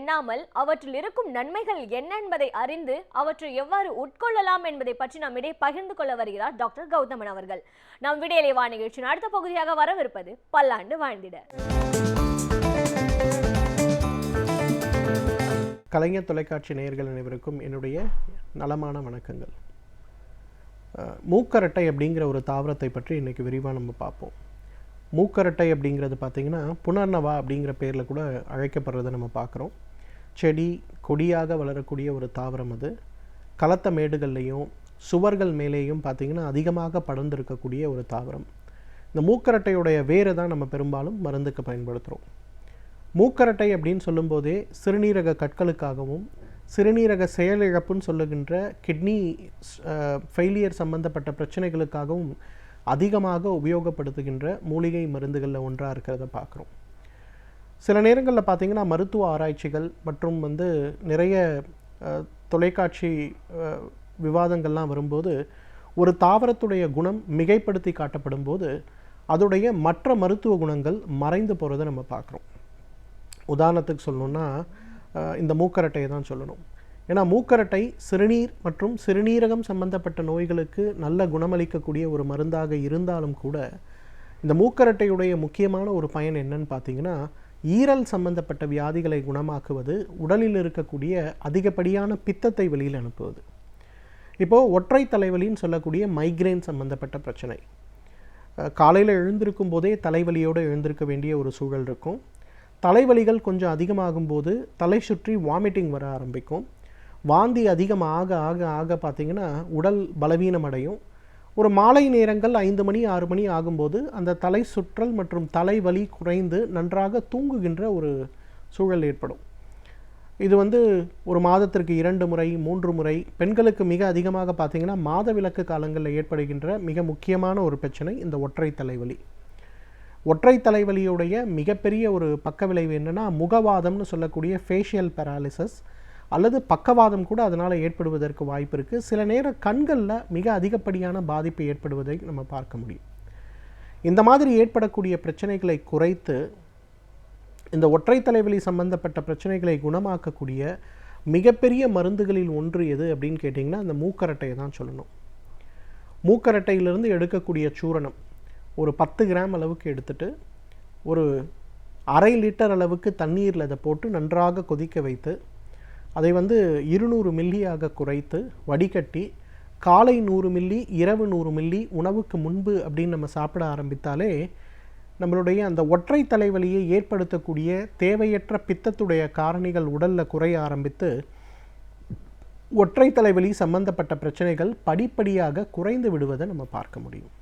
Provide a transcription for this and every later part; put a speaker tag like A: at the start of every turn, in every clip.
A: எண்ணாமல் அவற்றில் இருக்கும் நன்மைகள் என்ன என்பதை அறிந்து அவற்றை எவ்வாறு உட்கொள்ளலாம் என்பதை பற்றி நம்மிடையே பகிர்ந்து கொள்ள வருகிறார் டாக்டர் கௌதமன் அவர்கள். நம் விடியலை வா நிகழ்ச்சியின் அடுத்த பகுதியாக வரவிருப்பது பல்லாண்டு வாழ்ந்திட.
B: கலைஞர் தொலைக்காட்சி நேயர்கள் அனைவருக்கும் என்னுடைய நலமான வணக்கங்கள். மூக்கரட்டை அப்படிங்கிற ஒரு தாவரத்தை பற்றி இன்றைக்கி விரிவாக நம்ம பார்ப்போம். மூக்கரட்டை அப்படிங்கிறது பார்த்திங்கன்னா புனர்னவா அப்படிங்கிற பேரில் கூட அழைக்கப்படுறதை நம்ம பார்க்குறோம். செடி கொடியாக வளரக்கூடிய ஒரு தாவரம். அது கலத்த மேடுகள்லேயும் சுவர்கள் மேலேயும் பார்த்திங்கன்னா அதிகமாக படர்ந்திருக்கக்கூடிய ஒரு தாவரம். இந்த மூக்கரட்டையுடைய வேரை தான் நம்ம பெரும்பாலும் மருந்துக்கு பயன்படுத்துகிறோம். மூக்கரட்டை அப்படின்னு சொல்லும்போதே சிறுநீரக கற்களுக்காகவும் சிறுநீரக செயலிழப்புன்னு சொல்லுகின்ற கிட்னி ஃபெயிலியர் சம்பந்தப்பட்ட பிரச்சனைகளுக்காகவும் அதிகமாக உபயோகப்படுத்துகின்ற மூலிகை மருந்துகளில் ஒன்றாக இருக்கிறத பார்க்குறோம். சில நேரங்களில் பார்த்திங்கன்னா மருத்துவ ஆராய்ச்சிகள் மற்றும் நிறைய தொலைக்காட்சி விவாதங்கள்லாம் வரும்போது ஒரு தாவரத்துடைய குணம் மிகைப்படுத்தி காட்டப்படும் போது அதோடைய மற்ற மருத்துவ குணங்கள் மறைந்து போகிறத நம்ம பார்க்குறோம். உதாரணத்துக்கு சொல்லணுன்னா இந்த மூக்கரட்டையை தான் சொல்லணும். ஏன்னா மூக்கரட்டை சிறுநீர் மற்றும் சிறுநீரகம் சம்பந்தப்பட்ட நோய்களுக்கு நல்ல குணமளிக்கக்கூடிய ஒரு மருந்தாக இருந்தாலும் கூட இந்த மூக்கரட்டையுடைய முக்கியமான ஒரு பயன் என்னன்னு பார்த்தீங்கன்னா ஈரல் சம்பந்தப்பட்ட வியாதிகளை குணமாக்குவது, உடலில் இருக்கக்கூடிய அதிகப்படியான பித்தத்தை வெளியில் அனுப்புவது. இப்போது ஒற்றை தலைவலின்னு சொல்லக்கூடிய மைக்ரேன் சம்பந்தப்பட்ட பிரச்சனை, காலையில் எழுந்திருக்கும் போதே தலைவலியோடு எழுந்திருக்க வேண்டிய ஒரு சூழல் இருக்கும். தலைவலிகள் கொஞ்சம் அதிகமாகும் போது தலை சுற்றி வாமிட்டிங் வர ஆரம்பிக்கும். வாந்தி அதிகமாக ஆக ஆக பார்த்திங்கன்னா உடல் பலவீனம் அடையும். ஒரு மாலை நேரங்கள் 5 மணி 6 மணி ஆகும்போது அந்த தலை சுற்றல் மற்றும் தலைவலி குறைந்து நன்றாக தூங்குகின்ற ஒரு சூழல் ஏற்படும். இது ஒரு மாதத்திற்கு 2 முறை 3 முறை, பெண்களுக்கு மிக அதிகமாக பார்த்திங்கன்னா மாதவிலக்கு காலங்களில் ஏற்படுகின்ற மிக முக்கியமான ஒரு பிரச்சனை இந்த ஒற்றை தலைவலி. ஒற்றை தலைவலியுடைய மிகப்பெரிய ஒரு பக்க விளைவு என்னென்னா முகவாதம்னு சொல்லக்கூடிய ஃபேஷியல் பேராலிசிஸ் அல்லது பக்கவாதம் கூட அதனால் ஏற்படுவதற்கு வாய்ப்பு இருக்குது. சில நேரம் கண்களில் மிக அதிகப்படியான பாதிப்பு ஏற்படுவதை நம்ம பார்க்க முடியும். இந்த மாதிரி ஏற்படக்கூடிய பிரச்சனைகளை குறைத்து இந்த ஒற்றை தலைவலி சம்பந்தப்பட்ட பிரச்சனைகளை குணமாக்கக்கூடிய மிகப்பெரிய மருந்துகளில் ஒன்று எது அப்படின்னு கேட்டிங்கன்னா அந்த மூக்கரட்டையை தான் சொல்லணும். மூக்கரட்டையிலிருந்து எடுக்கக்கூடிய சூரணம் ஒரு 10 கிராம் அளவுக்கு எடுத்துட்டு ஒரு அரை லிட்டர் அளவுக்கு தண்ணீரில் அதை போட்டு நன்றாக கொதிக்க வைத்து அதை 200 மில்லியாக குறைத்து வடிகட்டி காலை 100 மில்லி இரவு 100 மில்லி உணவுக்கு முன்பு அப்படின்னு நம்ம சாப்பிட ஆரம்பித்தாலே நம்மளுடைய அந்த ஒற்றை தலைவலியை ஏற்படுத்தக்கூடிய தேவையற்ற பித்தத்துடைய காரணிகள் உடலில் குறைய ஆரம்பித்து ஒற்றை தலைவலி சம்பந்தப்பட்ட பிரச்சனைகள் படிப்படியாக குறைந்து விடுவதை நம்ம பார்க்க முடியும்.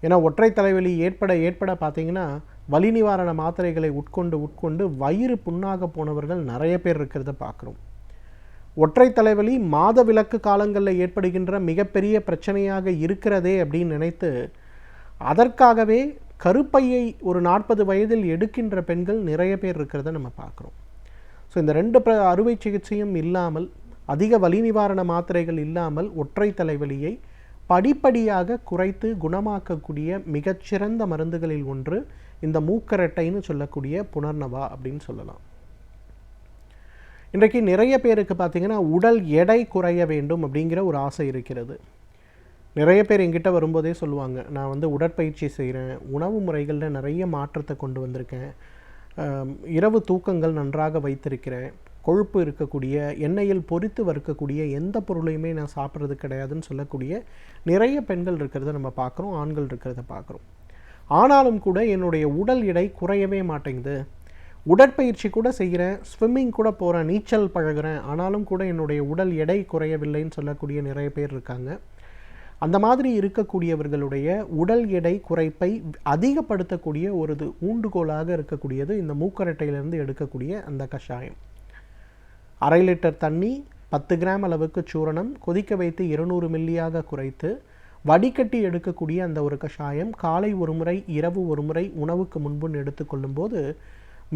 B: ஏன்னா ஒற்றை தலைவலி ஏற்பட பார்த்திங்கன்னா வலி நிவாரண மாத்திரைகளை உட்கொண்டு வயிறு புண்ணாக போனவர்கள் நிறைய பேர் இருக்கிறத பார்க்குறோம். ஒற்றை தலைவலி மாதவிலக்கு காலங்களில் ஏற்படுகின்ற மிகப்பெரிய பிரச்சனையாக இருக்கிறதே அப்படின்னு நினைத்து அதற்காகவே கருப்பையை ஒரு 40 வயதில் எடுக்கின்ற பெண்கள் நிறைய பேர் இருக்கிறத நம்ம பார்க்குறோம். ஸோ இந்த 2 அறுவை சிகிச்சையும் இல்லாமல் அதிக வலி நிவாரண மாத்திரைகள் இல்லாமல் ஒற்றை தலைவலியை படிப்படியாக குறைத்து குணமாக்கக்கூடிய மிகச்சிறந்த மருந்துகளில் ஒன்று இந்த மூக்கரட்டைன்னு சொல்லக்கூடிய புனர்னவா அப்படின்னு சொல்லலாம். இன்றைக்கு நிறைய பேருக்கு பார்த்திங்கன்னா உடல் எடை குறைய வேண்டும் அப்படிங்கிற ஒரு ஆசை இருக்கிறது. நிறைய பேர் எங்கிட்ட வரும்போதே சொல்லுவாங்க, நான் உடற்பயிற்சி செய்கிறேன், உணவு முறைகளில் நிறைய மாற்றத்தை கொண்டு வந்திருக்கேன், இரவு தூக்கங்கள் நன்றாக வைத்திருக்கிறேன், கொழுப்பு இருக்கக்கூடிய எண்ணெயில் பொரித்து வறுக்கக்கூடிய எந்த பொருளையுமே நான் சாப்பிட்றது கிடையாதுன்னு சொல்லக்கூடிய நிறைய பெண்கள் இருக்கிறத நம்ம பார்க்குறோம், ஆண்கள் இருக்கிறத பார்க்குறோம். ஆனாலும் கூட என்னுடைய உடல் எடை குறையவே மாட்டேங்குது, உடற்பயிற்சி கூட செய்கிறேன், ஸ்விம்மிங் கூட போகிறேன், நீச்சல் பழகிறேன், ஆனாலும் கூட என்னுடைய உடல் எடை குறையவில்லைன்னு சொல்லக்கூடிய நிறைய பேர் இருக்காங்க. அந்த மாதிரி இருக்கக்கூடியவர்களுடைய உடல் எடை குறைப்பை அதிகப்படுத்தக்கூடிய ஒரு ஊண்டுகோலாக இருக்கக்கூடியது இந்த மூக்கரட்டையிலிருந்து எடுக்கக்கூடிய அந்த கஷாயம். அரை லிட்டர் தண்ணி 10 கிராம் அளவுக்கு சூரணம் கொதிக்க வைத்து 200 மில்லியாக குறைத்து வடிகட்டி எடுக்கக்கூடிய அந்த ஒரு கஷாயம் காலை ஒரு முறை இரவு ஒரு முறை உணவுக்கு முன்புன்னு எடுத்துக்கொள்ளும் போது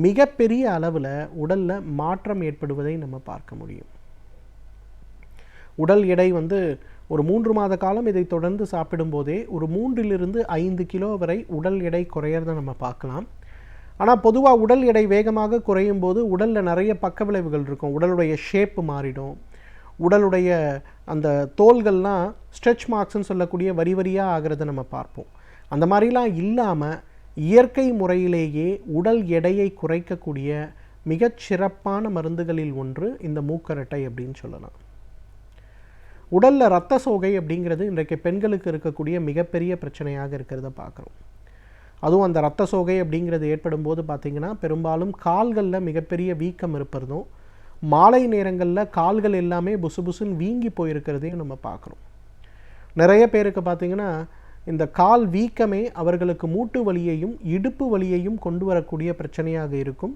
B: மிகப்பெரிய அளவில் உடலில் மாற்றம் ஏற்படுவதை நம்ம பார்க்க முடியும். உடல் எடை ஒரு 3 மாத காலம் இதை தொடர்ந்து சாப்பிடும்போதே ஒரு 3 to 5 கிலோ வரை உடல் எடை குறையிறத நம்ம பார்க்கலாம். ஆனால் பொதுவாக உடல் எடை வேகமாக குறையும் போது உடலில் நிறைய பக்க விளைவுகள் இருக்கும். உடலுடைய ஷேப்பு மாறிடும், உடலுடைய அந்த தோள்கள்லாம் ஸ்ட்ரெச் மார்க்ஸ்ன்னு சொல்லக்கூடிய வரி வரியாக ஆகிறத நம்ம பார்ப்போம். அந்த மாதிரிலாம் இல்லாமல் இயற்கை முறையிலேயே உடல் எடையை குறைக்கக்கூடிய மிகச் சிறப்பான மருந்துகளில் ஒன்று இந்த மூக்கரட்டை அப்படின்னு சொல்லலாம். உடலில் இரத்த சோகை அப்படிங்கிறது இன்றைக்கு பெண்களுக்கு இருக்கக்கூடிய மிகப்பெரிய பிரச்சனையாக இருக்கிறத பார்க்குறோம். அதுவும் அந்த இரத்த சோகை அப்படிங்கிறது ஏற்படும் போது பார்த்திங்கன்னா பெரும்பாலும் கால்களில் மிகப்பெரிய வீக்கம் இருப்பதும், மாலை நேரங்களில் கால்கள் எல்லாமே புசு புசுன்னு வீங்கி போயிருக்கிறதையும் நம்ம பார்க்குறோம். நிறைய பேருக்கு பார்த்திங்கன்னா இந்த கால் வீக்கமே அவர்களுக்கு மூட்டு வலியையும் இடுப்பு வலியையும் கொண்டு வரக்கூடிய பிரச்சனையாக இருக்கும்.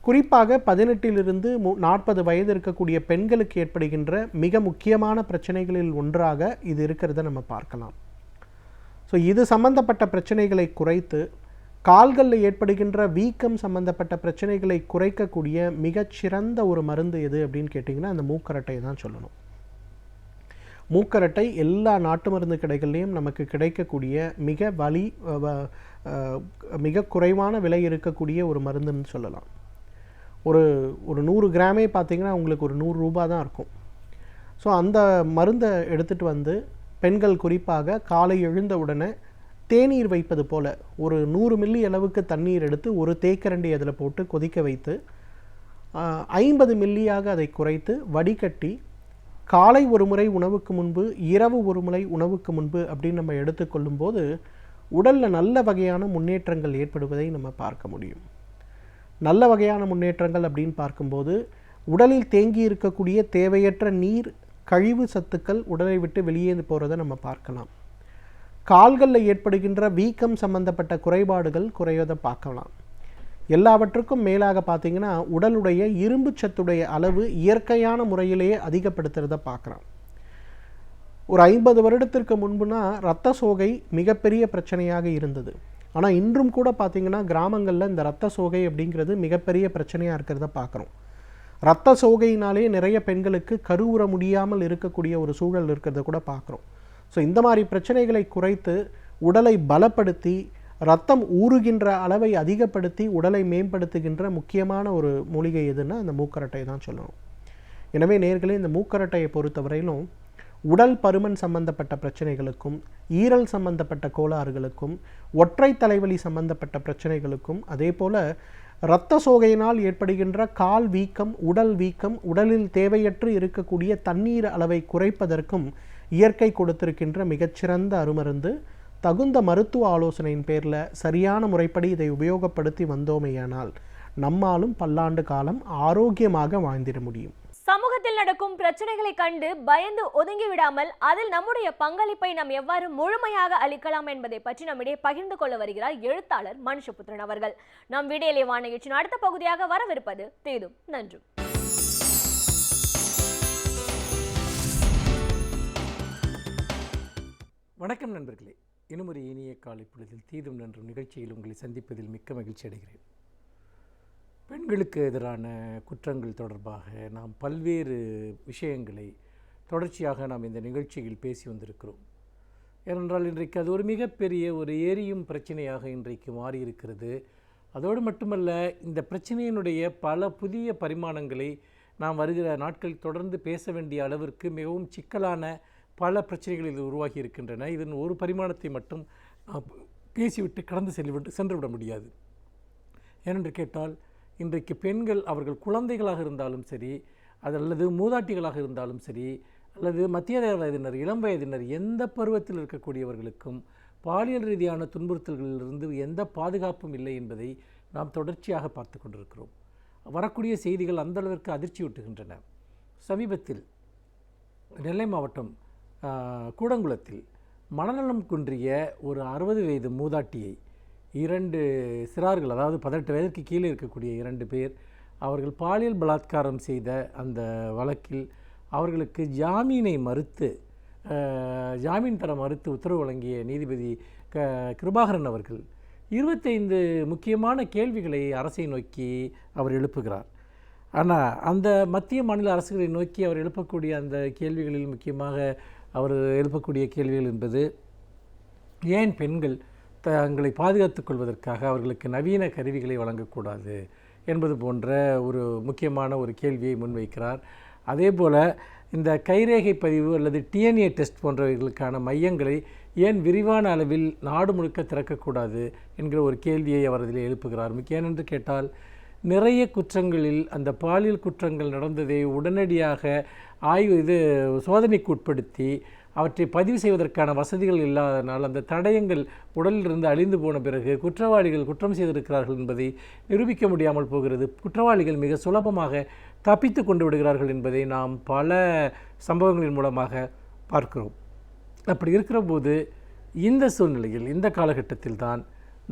B: குறிப்பாக 18 to 40 வயது இருக்கக்கூடிய பெண்களுக்கு ஏற்படுகின்ற மிக முக்கியமான பிரச்சனைகளில் ஒன்றாக இது இருக்கிறத நம்ம பார்க்கலாம். ஸோ இது சம்பந்தப்பட்ட பிரச்சனைகளை குறைத்து கால்களில் ஏற்படுகின்ற வீக்கம் சம்பந்தப்பட்ட பிரச்சனைகளை குறைக்கக்கூடிய மிகச்சிறந்த ஒரு மருந்து எது அப்படின்னு கேட்டிங்கன்னா அந்த மூக்கரட்டை தான் சொல்லணும். மூக்கரட்டை எல்லா நாட்டு மருந்து கடைகள்லேயும் நமக்கு கிடைக்கக்கூடிய மிக குறைவான விலை இருக்கக்கூடிய ஒரு மருந்துன்னு சொல்லலாம். ஒரு 100 கிராமே பார்த்திங்கன்னா உங்களுக்கு ஒரு 100 ரூபாய் தான் இருக்கும். ஸோ அந்த மருந்தை எடுத்துகிட்டு வந்து பெண்கள் குறிப்பாக காலை எழுந்த உடனே தேநீர் வைப்பது போல் ஒரு 100 மில்லி அளவுக்கு தண்ணீர் எடுத்து ஒரு தேக்கரண்டி அதில் போட்டு கொதிக்க வைத்து 50 மில்லியாக அதை குறைத்து வடிகட்டி காலை ஒரு முறை உணவுக்கு முன்பு, இரவு ஒரு முறை உணவுக்கு முன்பு அப்படின்னு நம்ம எடுத்துக்கொள்ளும் போது உடலில் நல்ல வகையான முன்னேற்றங்கள் ஏற்படுவதை நம்ம பார்க்க முடியும். நல்ல வகையான முன்னேற்றங்கள் அப்படின்னு பார்க்கும்போது உடலில் தேங்கி இருக்கக்கூடிய தேவையற்ற நீர், கழிவு சத்துக்கள் உடலை விட்டு வெளியே போகிறத நம்ம பார்க்கலாம். கால்களில் ஏற்படுகின்ற வீக்கம் சம்பந்தப்பட்ட குறைபாடுகள் குறைவதை பார்க்கலாம். எல்லாவற்றுக்கும் மேலாக பார்த்திங்கன்னா உடலுடைய இரும்பு சத்துடைய அளவு இயற்கையான முறையிலேயே அதிகப்படுத்துகிறத பார்க்குறோம். ஒரு 50 வருடத்திற்கு முன்புனா இரத்த சோகை மிகப்பெரிய பிரச்சனையாக இருந்தது. ஆனால் இன்றும் கூட பார்த்திங்கன்னா கிராமங்களில் இந்த இரத்த சோகை அப்படிங்கிறது மிகப்பெரிய பிரச்சனையாக இருக்கிறத பார்க்குறோம். இரத்த சோகையினாலே நிறைய பெண்களுக்கு கருவுற முடியாமல் இருக்கக்கூடிய ஒரு சூழல் இருக்கிறத கூட பார்க்குறோம். ஸோ இந்த மாதிரி பிரச்சனைகளை குறைத்து உடலை பலப்படுத்தி ரத்தம் ஊறுகின்ற அளவை அதிகப்படுத்தி உடலை மேம்படுத்துகின்ற முக்கியமான ஒரு மூலிகை எதுன்னா அந்த மூக்கரட்டை தான் சொல்லணும். எனவே நேயர்களே, இந்த மூக்கரட்டையை பொறுத்தவரையிலும் உடல் பருமன் சம்பந்தப்பட்ட பிரச்சனைகளுக்கும், ஈரல் சம்பந்தப்பட்ட கோளாறுகளுக்கும், ஒற்றை தலைவலி சம்பந்தப்பட்ட பிரச்சனைகளுக்கும், அதே போல் இரத்த சோகையினால் ஏற்படுகின்ற கால் வீக்கம், உடல் வீக்கம், உடலில் தேவையற்று இருக்கக்கூடிய தண்ணீர் அளவை குறைப்பதற்கும் இயற்கை கொடுத்திருக்கின்ற மிகச்சிறந்த அருமருந்து. தகுந்த மருத்துவ ஆலோசனையின் பேரில் சரியான முறைப்படி இதை உபயோகப்படுத்தி வந்தோமேயானால் நம்மாலும் பல்லாண்டு காலம் ஆரோக்கியமாக வாழ்ந்திட முடியும்.
A: சமூகத்தில் நடக்கும் பிரச்சனைகளை கண்டு பயந்து ஒதுங்கி விடாமல் அதில் நம்முடைய பங்களிப்பை நாம் எவ்வாறு முழுமையாக அளிக்கலாம் என்பதை பற்றி நம்மிடையே பகிர்ந்து கொள்ள வருகிறார் எழுத்தாளர் மனுஷபுத்திரன் அவர்கள். நம் வீடியோலே நிகழ்ச்சியின் அடுத்த பகுதியாக வரவிருப்பது தீதும் நன்றும்.
C: வணக்கம் நண்பர்களே, இன்னும் ஒரு இனிய காலை பொழுதில் தீதும் நன்றும் நிகழ்ச்சியில் உங்களை சந்திப்பதில் மிக்க மகிழ்ச்சி அடைகிறேன். பெண்களுக்கு எதிரான குற்றங்கள் தொடர்பாக நாம் பல்வேறு விஷயங்களை தொடர்ச்சியாக நாம் இந்த நிகழ்ச்சியில் பேசி வந்திருக்கிறோம். ஏனென்றால் இன்றைக்கு அது ஒரு மிகப்பெரிய ஒரு எரியும் பிரச்சனையாக இன்றைக்கு மாறியிருக்கிறது. அதோடு மட்டுமல்ல, இந்த பிரச்சனையினுடைய பல புதிய பரிமாணங்களை நாம் வருகிற நாட்கள் தொடர்ந்து பேச வேண்டிய அளவிற்கு மிகவும் சிக்கலான பல பிரச்சனைகள் இது உருவாகி இருக்கின்றன. இதன் ஒரு பரிமாணத்தை மட்டும் பேசிவிட்டு கடந்து சென்றுவிட முடியாது. ஏனென்று கேட்டால், இன்றைக்கு பெண்கள் அவர்கள் குழந்தைகளாக இருந்தாலும் சரி, அல்லது மூதாட்டிகளாக இருந்தாலும் சரி, அல்லது மத்திய வயதினர், இளம் வயதினர், எந்த பருவத்தில் இருக்கக்கூடியவர்களுக்கும் பாலியல் ரீதியான துன்புறுத்தல்களிலிருந்து எந்த பாதுகாப்பும் இல்லை என்பதை நாம் தொடர்ச்சியாக பார்த்து கொண்டிருக்கிறோம். வரக்கூடிய செய்திகள் அந்தளவிற்கு அதிர்ச்சியூட்டுகின்றன. சமீபத்தில் நெல்லை மாவட்டம் கூடங்குளத்தில் மனநலம் குன்றிய ஒரு 60 வயது மூதாட்டியை 2 சிறார்கள், அதாவது 18 வயதிற்கு கீழே இருக்கக்கூடிய 2 பேர், அவர்கள் பாலியல் பலாத்காரம் செய்த அந்த வழக்கில் அவர்களுக்கு ஜாமீன் தர மறுத்து உத்தரவு வழங்கிய நீதிபதி கிருபாகரன் அவர்கள் 25 முக்கியமான கேள்விகளை அரசை நோக்கி அவர் எழுப்புகிறார். ஆனால் அந்த மத்திய மாநில அரசுகளை நோக்கி அவர் எழுப்பக்கூடிய அந்த கேள்விகளில் முக்கியமாக அவர் எழுப்பக்கூடிய கேள்விகள் என்பது, ஏன் பெண்கள் தங்களை பாதுகாத்துக் கொள்வதற்காக அவர்களுக்கு நவீன கருவிகளை வழங்கக்கூடாது என்பது போன்ற ஒரு முக்கியமான ஒரு கேள்வியை முன்வைக்கிறார். அதே போல் இந்த கைரேகை பதிவு அல்லது டிஎன்ஏ டெஸ்ட் போன்றவைகளுக்கான மையங்களை ஏன் விரிவான அளவில் நாடு முழுக்க திறக்கக்கூடாது என்கிற ஒரு கேள்வியை அவர் அதில் எழுப்புகிறார். ஏனென்று கேட்டால் நிறைய குற்றங்களில் அந்த பாலியல் குற்றங்கள் நடந்ததை உடனடியாக சோதனைக்கு உட்படுத்தி அவற்றை பதிவு செய்வதற்கான வசதிகள் இல்லாதனால் அந்த தடயங்கள் உடலிலிருந்து அழிந்து போன பிறகு குற்றவாளிகள் குற்றம் செய்திருக்கிறார்கள் என்பதை நிரூபிக்க முடியாமல் போகிறது. குற்றவாளிகள் மிக சுலபமாக தப்பித்து கொண்டு விடுகிறார்கள் என்பதை நாம் பல சம்பவங்களின் மூலமாக பார்க்கிறோம். அப்படி இருக்கிற போது இந்த சூழ்நிலையில் இந்த காலகட்டத்தில் தான்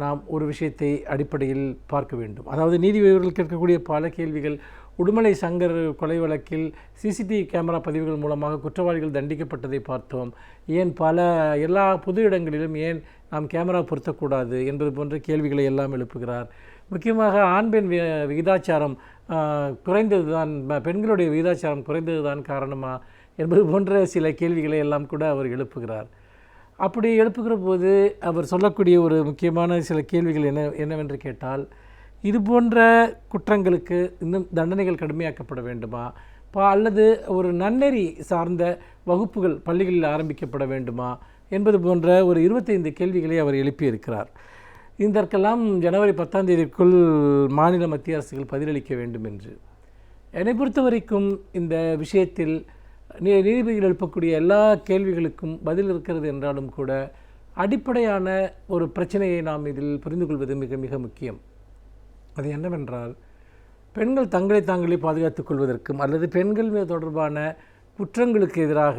C: நாம் ஒரு விஷயத்தை அடிப்படையில் பார்க்க வேண்டும். அதாவது நீதிபதிகள் கேட்கக்கூடிய பல கேள்விகள், உடுமலை சங்கர் கொலை வழக்கில் சிசிடிவி கேமரா பதிவுகள் மூலமாக குற்றவாளிகள் தண்டிக்கப்பட்டதை பார்த்தோம். ஏன் எல்லா பொது இடங்களிலும் ஏன் நாம் கேமரா பொருத்தக்கூடாது என்பது போன்ற கேள்விகளை எல்லாம் எழுப்புகிறார். முக்கியமாக ஆண் பெண் விகிதாச்சாரம் குறைந்தது தான், பெண்களுடைய விகிதாச்சாரம் குறைந்தது தான் காரணமா என்பது போன்ற சில கேள்விகளை எல்லாம் கூட அவர் எழுப்புகிறார். அப்படி எழுப்புகிற போது அவர் சொல்லக்கூடிய ஒரு முக்கியமான சில கேள்விகள் என்னவென்று கேட்டால், இது போன்ற குற்றங்களுக்கு இன்னும் தண்டனைகள் கடுமையாக்கப்பட வேண்டுமா, அல்லது ஒரு நன்னெறி சார்ந்த வகுப்புகள் பள்ளிகளில் ஆரம்பிக்கப்பட வேண்டுமா என்பது போன்ற ஒரு 25 கேள்விகளை அவர் எழுப்பியிருக்கிறார். இதற்கெல்லாம் ஜனவரி 10ஆம் தேதிக்குள் மாநில மத்திய அரசுகள் பதிலளிக்க வேண்டும் என்று. என்னை பொறுத்த வரைக்கும் இந்த விஷயத்தில் நீதிபதிகள் எழுப்பக்கூடிய எல்லா கேள்விகளுக்கும் பதில் இருக்கிறது என்றாலும் கூட அடிப்படையான ஒரு பிரச்சனையை நாம் இதில் புரிந்து கொள்வது மிக மிக முக்கியம். அது என்னவென்றால், பெண்கள் தங்களை தாங்களே பாதுகாத்துக் கொள்வதற்கும் அல்லது பெண்கள் மீது தொடர்பான குற்றங்களுக்கு எதிராக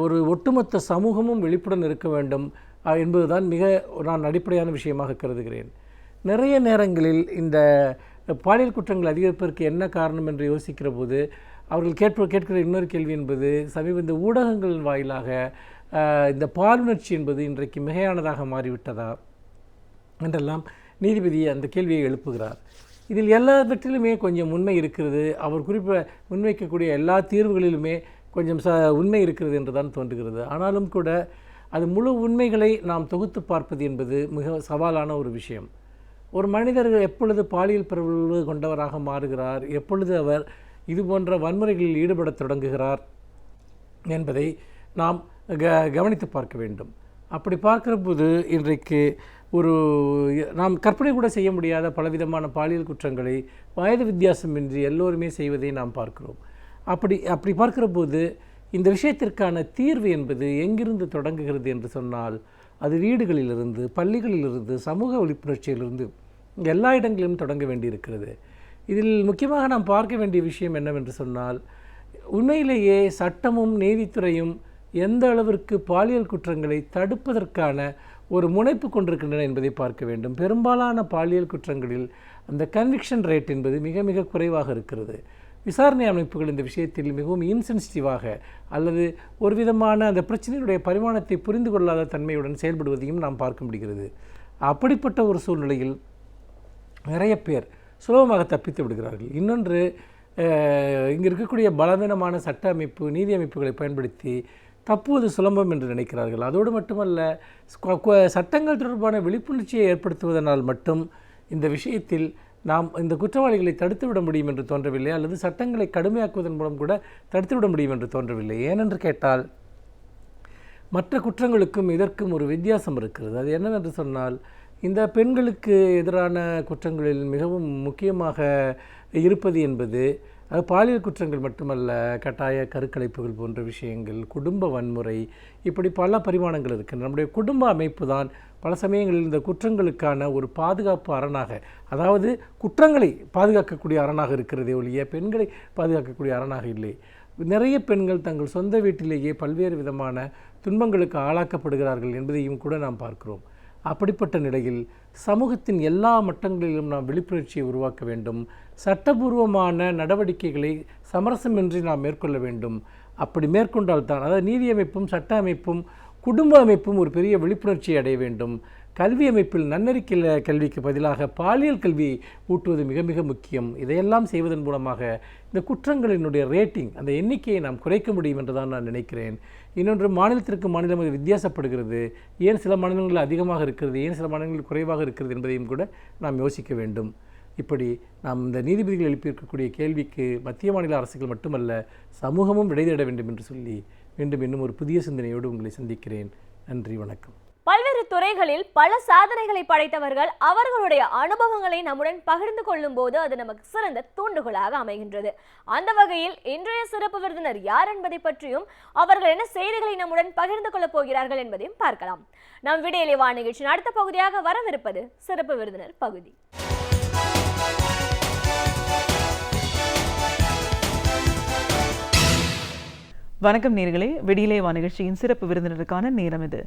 C: ஒரு ஒட்டுமொத்த சமூகமும் விழிப்புடன் இருக்க வேண்டும் என்பதுதான் நான் அடிப்படையான விஷயமாக கருதுகிறேன். நிறைய நேரங்களில் இந்த பாலியல் குற்றங்கள் அதிகரிப்பதற்கு என்ன காரணம் என்று யோசிக்கிற போது அவர்கள் கேட்கிற இன்னொரு கேள்வி என்பது, இந்த ஊடகங்களின் வாயிலாக இந்த பாலுணர்ச்சி என்பது இன்றைக்கு மிகையானதாக மாறிவிட்டதா என்றெல்லாம் நீதிபதி அந்த கேள்வியை எழுப்புகிறார். இதில் எல்லாவற்றிலுமே கொஞ்சம் உண்மை இருக்கிறது. அவர் முன்வைக்கக்கூடிய எல்லா தீர்வுகளிலுமே கொஞ்சம் உண்மை இருக்கிறது என்று தான் தோன்றுகிறது. ஆனாலும் கூட அது முழு உண்மைகளை நாம் தொகுத்து பார்ப்பது என்பது மிக சவாலான ஒரு விஷயம். ஒரு மனிதர் எப்பொழுது பாலியல் பிறழ்வு கொண்டவராக மாறுகிறார், எப்பொழுது அவர் இது போன்ற வன்முறைகளில் ஈடுபடத் தொடங்குகிறார் என்பதை நாம் கவனித்து பார்க்க வேண்டும். அப்படி பார்க்கிற போது இன்றைக்கு நாம் கற்பனை கூட செய்ய முடியாத பலவிதமான பாலியல் குற்றங்களை வயது வித்தியாசமின்றி எல்லோருமே செய்வதை நாம் பார்க்கிறோம். அப்படி பார்க்கிற போது இந்த விஷயத்திற்கான தீர்வு என்பது எங்கிருந்து தொடங்குகிறது என்று சொன்னால், அது வீடுகளிலிருந்து, பள்ளிகளிலிருந்து, சமூக விழிப்புணர்ச்சியிலிருந்து எல்லா இடங்களிலும் தொடங்க வேண்டியிருக்கிறது. இதில் முக்கியமாக நாம் பார்க்க வேண்டிய விஷயம் என்னவென்று சொன்னால், உண்மையிலேயே சட்டமும் நீதித்துறையும் எந்த அளவிற்கு பாலியல் குற்றங்களை தடுப்பதற்கான ஒரு முனைப்பு கொண்டிருக்கின்றன என்பதை பார்க்க வேண்டும். பெரும்பாலான பாலியல் குற்றங்களில் அந்த கன்விக்ஷன் ரேட் என்பது மிக மிக குறைவாக இருக்கிறது. விசாரணை அமைப்புகள் இந்த விஷயத்தில் மிகவும் இன்சென்சிட்டிவாக அல்லது ஒரு விதமான அந்த பிரச்சனையுடைய பரிமாணத்தை புரிந்து கொள்ளாத தன்மையுடன் செயல்படுவதையும் நாம் பார்க்க முடிகிறது. அப்படிப்பட்ட ஒரு சூழ்நிலையில் நிறைய பேர் சுலபமாக தப்பித்து விடுகிறார்கள். இன்னொன்று, இங்கே இருக்கக்கூடிய பலவீனமான சட்ட அமைப்பு, நீதி அமைப்புகளை பயன்படுத்தி தப்புவது சுலபம் என்று நினைக்கிறார்கள். அதோடு மட்டுமல்ல, சட்டங்கள் தொடர்பான விழிப்புணர்ச்சியை ஏற்படுத்துவதனால் மட்டும் இந்த விஷயத்தில் நாம் இந்த குற்றவாளிகளை தடுத்துவிட முடியும் என்று தோன்றவில்லை, அல்லது சட்டங்களை கடுமையாக்குவதன் மூலம் கூட தடுத்துவிட முடியும் என்று தோன்றவில்லை. ஏனென்று கேட்டால், மற்ற குற்றங்களுக்கும் இதற்கும் ஒரு வித்தியாசம் இருக்கிறது. அது என்னவென்று சொன்னால், இந்த பெண்களுக்கு எதிரான குற்றங்களில் மிகவும் முக்கியமாக இருப்பது என்பது பாலியல் குற்றங்கள் மட்டுமல்ல, கட்டாய கருக்கலைப்புகள் போன்ற விஷயங்கள், குடும்ப வன்முறை, இப்படி பல பரிமாணங்கள் இருக்கின்றன. நம்முடைய குடும்ப அமைப்பு தான் பல சமயங்களில் இந்த குற்றங்களுக்கான ஒரு பாதுகாப்பு அரணாக, அதாவது குற்றங்களை பாதுகாக்கக்கூடிய அரணாக இருக்கிறதே ஒழிய பெண்களை பாதுகாக்கக்கூடிய அரணாக இல்லை. நிறைய பெண்கள் தங்கள் சொந்த வீட்டிலேயே பல்வேறு விதமான துன்பங்களுக்கு ஆளாக்கப்படுகிறார்கள் என்பதையும் கூட நாம் பார்க்கிறோம். அப்படிப்பட்ட நிலையில் சமூகத்தின் எல்லா மட்டங்களிலும் நாம் விழிப்புணர்ச்சியை உருவாக்க வேண்டும். சட்டபூர்வமான நடவடிக்கைகளை சமரசமின்றி நாம் மேற்கொள்ள வேண்டும். அப்படி மேற்கொண்டால்தான், அதாவது நீதி அமைப்பும் சட்ட அமைப்பும் குடும்ப அமைப்பும் ஒரு பெரிய விழிப்புணர்ச்சியை அடைய வேண்டும். கல்வி அமைப்பில் நன்னறிக்கை கல்விக்கு பதிலாக பாலியல் கல்வியை ஊட்டுவது மிக மிக முக்கியம். இதையெல்லாம் செய்வதன் மூலமாக இந்த குற்றங்களினுடைய ரேட்டிங், அந்த எண்ணிக்கையை நாம் குறைக்க முடியும் என்று தான் நான் நினைக்கிறேன். இன்னொன்று, மாநிலத்திற்கு மாநிலம் அது வித்தியாசப்படுகிறது. ஏன் சில மாநிலங்களில் அதிகமாக இருக்கிறது, ஏன் சில மாநிலங்களில் குறைவாக இருக்கிறது என்பதையும் கூட நாம் யோசிக்க வேண்டும். இப்படி நாம் இந்த நீதிபதிகள் எழுப்பியிருக்கக்கூடிய கேள்விக்கு மத்திய மாநில அரசுகள் மட்டுமல்ல, சமூகமும் விடை தேட வேண்டும் என்று சொல்லி மீண்டும் இன்னும் ஒரு புதிய சிந்தனையோடு உங்களை சந்திக்கிறேன். நன்றி, வணக்கம்.
A: பல்வேறு துறைகளில் பல சாதனைகளை படைத்தவர்கள் அவர்களுடைய அனுபவங்களை நம்முடன் பகிர்ந்து கொள்ளும் போது அது நமக்கு சிறந்த தூண்டுகோலாக அமைகின்றது. அந்த வகையில் இன்றைய சிறப்பு விருந்தினர் யார் என்பதை பற்றியும் அவர்கள் என்ன செய்திகளை நம்முடன் பகிர்ந்து கொள்ளப் போகிறார்கள் என்பதையும் பார்க்கலாம். நம் விடியலை வா நிகழ்ச்சியின் அடுத்த பகுதியாக வரவிருப்பது சிறப்பு விருந்தினர் பகுதி.
D: வணக்கம் நேயர்களே, விடியலை வா நிகழ்ச்சியின் சிறப்பு விருந்தினருக்கான நேரம் இது.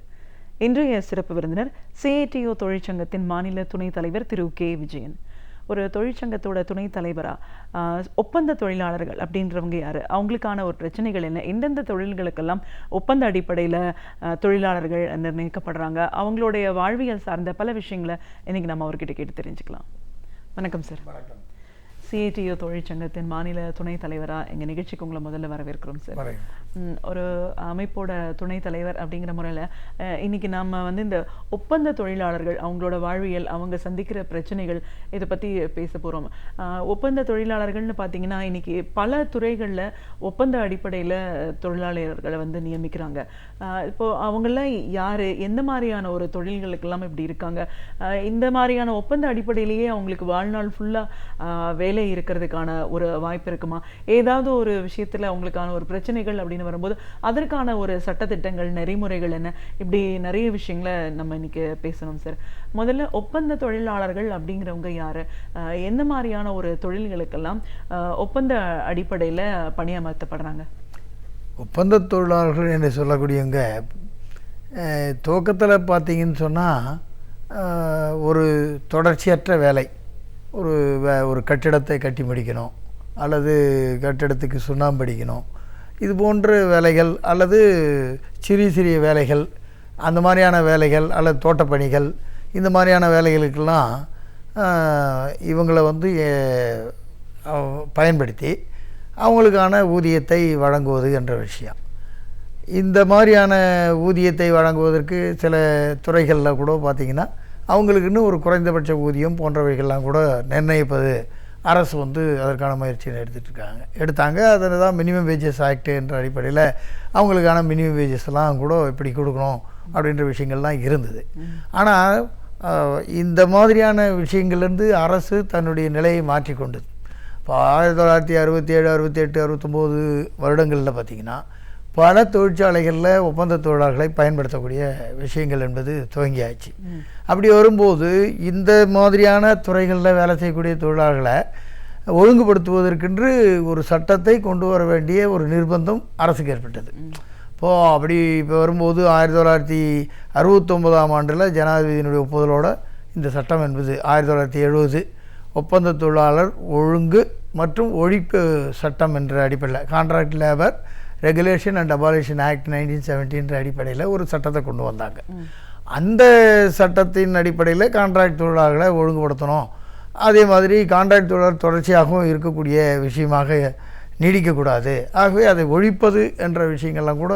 D: இன்றைய சிறப்பு விருந்தினர் CITO தொழிற்சங்கத்தின் மாநில துணைத் தலைவர் திரு K. விஜயன். ஒரு தொழிற்சங்கத்தோட துணைத் தலைவராக ஒப்பந்த தொழிலாளர்கள் அப்படின்றவங்க யார், அவங்களுக்கான ஒரு பிரச்சனைகள் என்ன, எந்தெந்த தொழில்களுக்கெல்லாம் ஒப்பந்த அடிப்படையில் தொழிலாளர்கள் நிர்ணயிக்கப்படுறாங்க, அவங்களுடைய வாழ்வியல் சார்ந்த பல விஷயங்களை இன்னைக்கு நம்ம அவர்கிட்ட கேட்டு தெரிஞ்சுக்கலாம். வணக்கம் சார்.
C: வணக்கம்.
D: CITO தொழிற்சங்கத்தின் மாநில துணைத் தலைவராக எங்கள் நிகழ்ச்சிக்கு உங்களை முதல்ல வரவேற்கிறோம் சார். ஒரு அமைப்போட துணைத் தலைவர் அப்படிங்கிற முறையில் இன்னைக்கு நம்ம இந்த ஒப்பந்த தொழிலாளர்கள் அவங்களோட வாழ்வியல், அவங்க சந்திக்கிற பிரச்சனைகள், இதை பற்றி பேச போகிறோம். ஒப்பந்த தொழிலாளர்கள்னு பார்த்தீங்கன்னா இன்னைக்கு பல துறைகளில் ஒப்பந்த அடிப்படையில் தொழிலாளர்களை நியமிக்கிறாங்க. இப்போது அவங்களாம் யார், எந்த மாதிரியான ஒரு தொழில்களுக்கெல்லாம் இப்படி இருக்காங்க, இந்த மாதிரியான ஒப்பந்த அடிப்படையிலேயே அவங்களுக்கு வாழ்நாள் ஃபுல்லாக வேலை இருக்கிறதுக்கான ஒரு வாய்ப்பு இருக்குமா, ஏதாவது ஒரு விஷயத்தில் அவங்களுக்கான ஒரு பிரச்சனைகள் அப்படின்னு வரும்போது அதற்கான ஒரு சட்டத்திட்டங்கள், நெறிமுறைகள் என்ன, இப்படி நிறைய விஷயங்களை நம்ம இன்னைக்கு பேசணும் சார். முதல்ல ஒப்பந்த தொழிலாளர்கள் அப்படிங்கிறவங்க யாரு, எந்த மாதிரியான ஒரு தொழில்களுக்கெல்லாம் ஒப்பந்த அடிப்படையில் பணியமர்த்தப்படுறாங்க?
E: ஒப்பந்த தொழிலாளர்கள் என்று சொல்லக்கூடியவங்க துவக்கத்தில் பார்த்தீங்கன்னு சொன்னால் ஒரு தொடர்ச்சியற்ற வேலை, ஒரு கட்டிடத்தை கட்டி முடிக்கணும், அல்லது கட்டிடத்துக்கு சுண்ணாம்பு அடிக்கணும், இது போன்ற வேலைகள், அல்லது சிறிய சிறிய வேலைகள், அந்த மாதிரியான வேலைகள், அல்லது தோட்டப்பணிகள், இந்த மாதிரியான வேலைகளுக்கெல்லாம் இவங்களை பயன்படுத்தி அவங்களுக்கான ஊதியத்தை வழங்குவது என்ற விஷயம். இந்த மாதிரியான ஊதியத்தை வழங்குவதற்கு சில துறைகளில் கூட பார்த்திங்கன்னா அவங்களுக்குன்னு ஒரு குறைந்தபட்ச ஊதியம் போன்றவைகள்லாம் கூட நிர்ணயிப்பது அரசு அதற்கான முயற்சியை எடுத்தாங்க. அதில் தான் மினிமம் வேஜஸ் ஆக்ட் என்ற அடிப்படையில் அவங்களுக்கான மினிமம் வேஜஸ்லாம் கூட இப்படி கொடுக்கணும் அப்படின்ற விஷயங்கள்லாம் இருந்தது. ஆனால் இந்த மாதிரியான விஷயங்கள்லேருந்து அரசு தன்னுடைய நிலையை மாற்றிக்கொண்டது. இப்போ 1967, 68, 69 வருடங்களில் பார்த்திங்கன்னா பல தொழிற்சாலைகளில் ஒப்பந்த தொழிலாளர்களை பயன்படுத்தக்கூடிய விஷயங்கள் என்பது துவங்கியாச்சு. அப்படி வரும்போது இந்த மாதிரியான துறைகளில் வேலை செய்யக்கூடிய தொழிலாளர்களை ஒழுங்குபடுத்துவதற்கென்று ஒரு சட்டத்தை கொண்டு வர வேண்டிய ஒரு நிர்பந்தம் அரசுக்கு ஏற்பட்டது. இப்போ வரும்போது 1969ஆம் ஆண்டில் ஜனாதிபதியினுடைய ஒப்புதலோடு இந்த சட்டம் என்பது 1970 ஒப்பந்த தொழிலாளர் ஒழுங்கு மற்றும் ஒழிப்பு சட்டம் என்ற அடிப்படையில் contract labour regulation and abolition act 1970 அடிப்படையில் ஒரு சட்டத்தை கொண்டு வந்தாங்க. அந்த சட்டத்தின் அடிப்படையில் கான்ட்ராக்ட் தொழிலாளர்களை ஒழுங்குபடுத்தணும், அதே மாதிரி கான்ட்ராக்ட் தொழிலாளர் தொடர்ச்சியாகவும் இருக்கக்கூடிய விஷயமாக நீடிக்கக்கூடாது, ஆகவே அதை ஒழிப்பது என்ற விஷயங்கள்லாம் கூட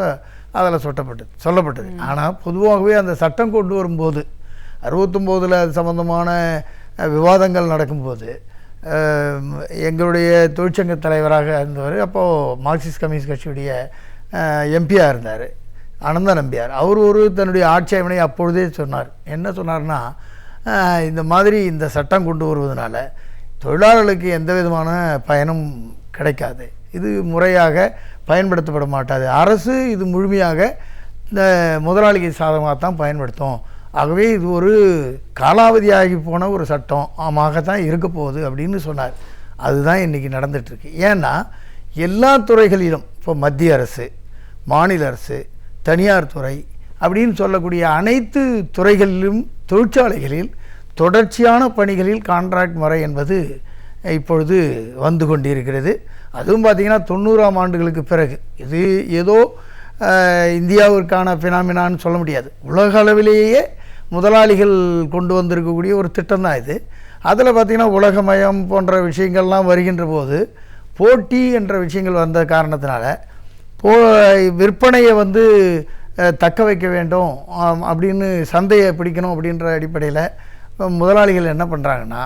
E: அதில் சொல்லப்பட்டது. ஆனால் பொதுவாகவே அந்த சட்டம் கொண்டு வரும்போது 69 அது சம்பந்தமான விவாதங்கள் நடக்கும்போது எங்களுடைய தொழிற்சங்க தலைவராக இருந்தவர், அப்போது மார்க்சிஸ்ட் கம்யூனிஸ்ட் கட்சியுடைய எம்பியாக இருந்தார் அனந்த நம்பியார். அவர் தன்னுடைய ஆட்சேபனை அப்பொழுதே சொன்னார். என்ன சொன்னார்னா, இந்த மாதிரி இந்த சட்டம் கொண்டு வருவதனால தொழிலாளர்களுக்கு எந்த விதமான பயனும் கிடைக்காது, இது முறையாக பயன்படுத்தப்பட மாட்டாது, அரசு இது முழுமையாக இந்த முதலாளிக்கு சாதகமாகத்தான் பயன்படுத்தும், ஆகவே இது ஒரு காலாவதியாகி போன ஒரு சட்டமாகத்தான் இருக்க போகுது அப்படின்னு சொன்னார். அதுதான் இன்றைக்கி நடந்துகிட்ருக்கு. ஏன்னா எல்லா துறைகளிலும் இப்போ மத்திய அரசு, மாநில அரசு, தனியார் துறை அப்படின்னு சொல்லக்கூடிய அனைத்து துறைகளிலும் தொழிற்சாலைகளில் தொடர்ச்சியான பணிகளில் கான்ட்ராக்ட் முறை என்பது இப்பொழுது வந்து கொண்டிருக்கிறது. அதுவும் பார்த்திங்கன்னா 90ஆம் ஆண்டுகளுக்கு பிறகு இது ஏதோ இந்தியாவிற்கான ஃபினாமினான்னு சொல்ல முடியாது, உலக அளவிலேயே முதலாளிகள் கொண்டு வந்திருக்கக்கூடிய ஒரு திட்டம் தான் இது. அதில் பார்த்திங்கன்னா உலகமயம் போன்ற விஷயங்கள்லாம் வருகின்ற போது போட்டி என்ற விஷயங்கள் வந்த காரணத்தினால விற்பனையை வந்து தக்க வைக்க வேண்டும் அப்படின்னு சந்தையை பிடிக்கணும் அப்படின்ற அடிப்படையில் முதலாளிகள் என்ன பண்ணுறாங்கன்னா,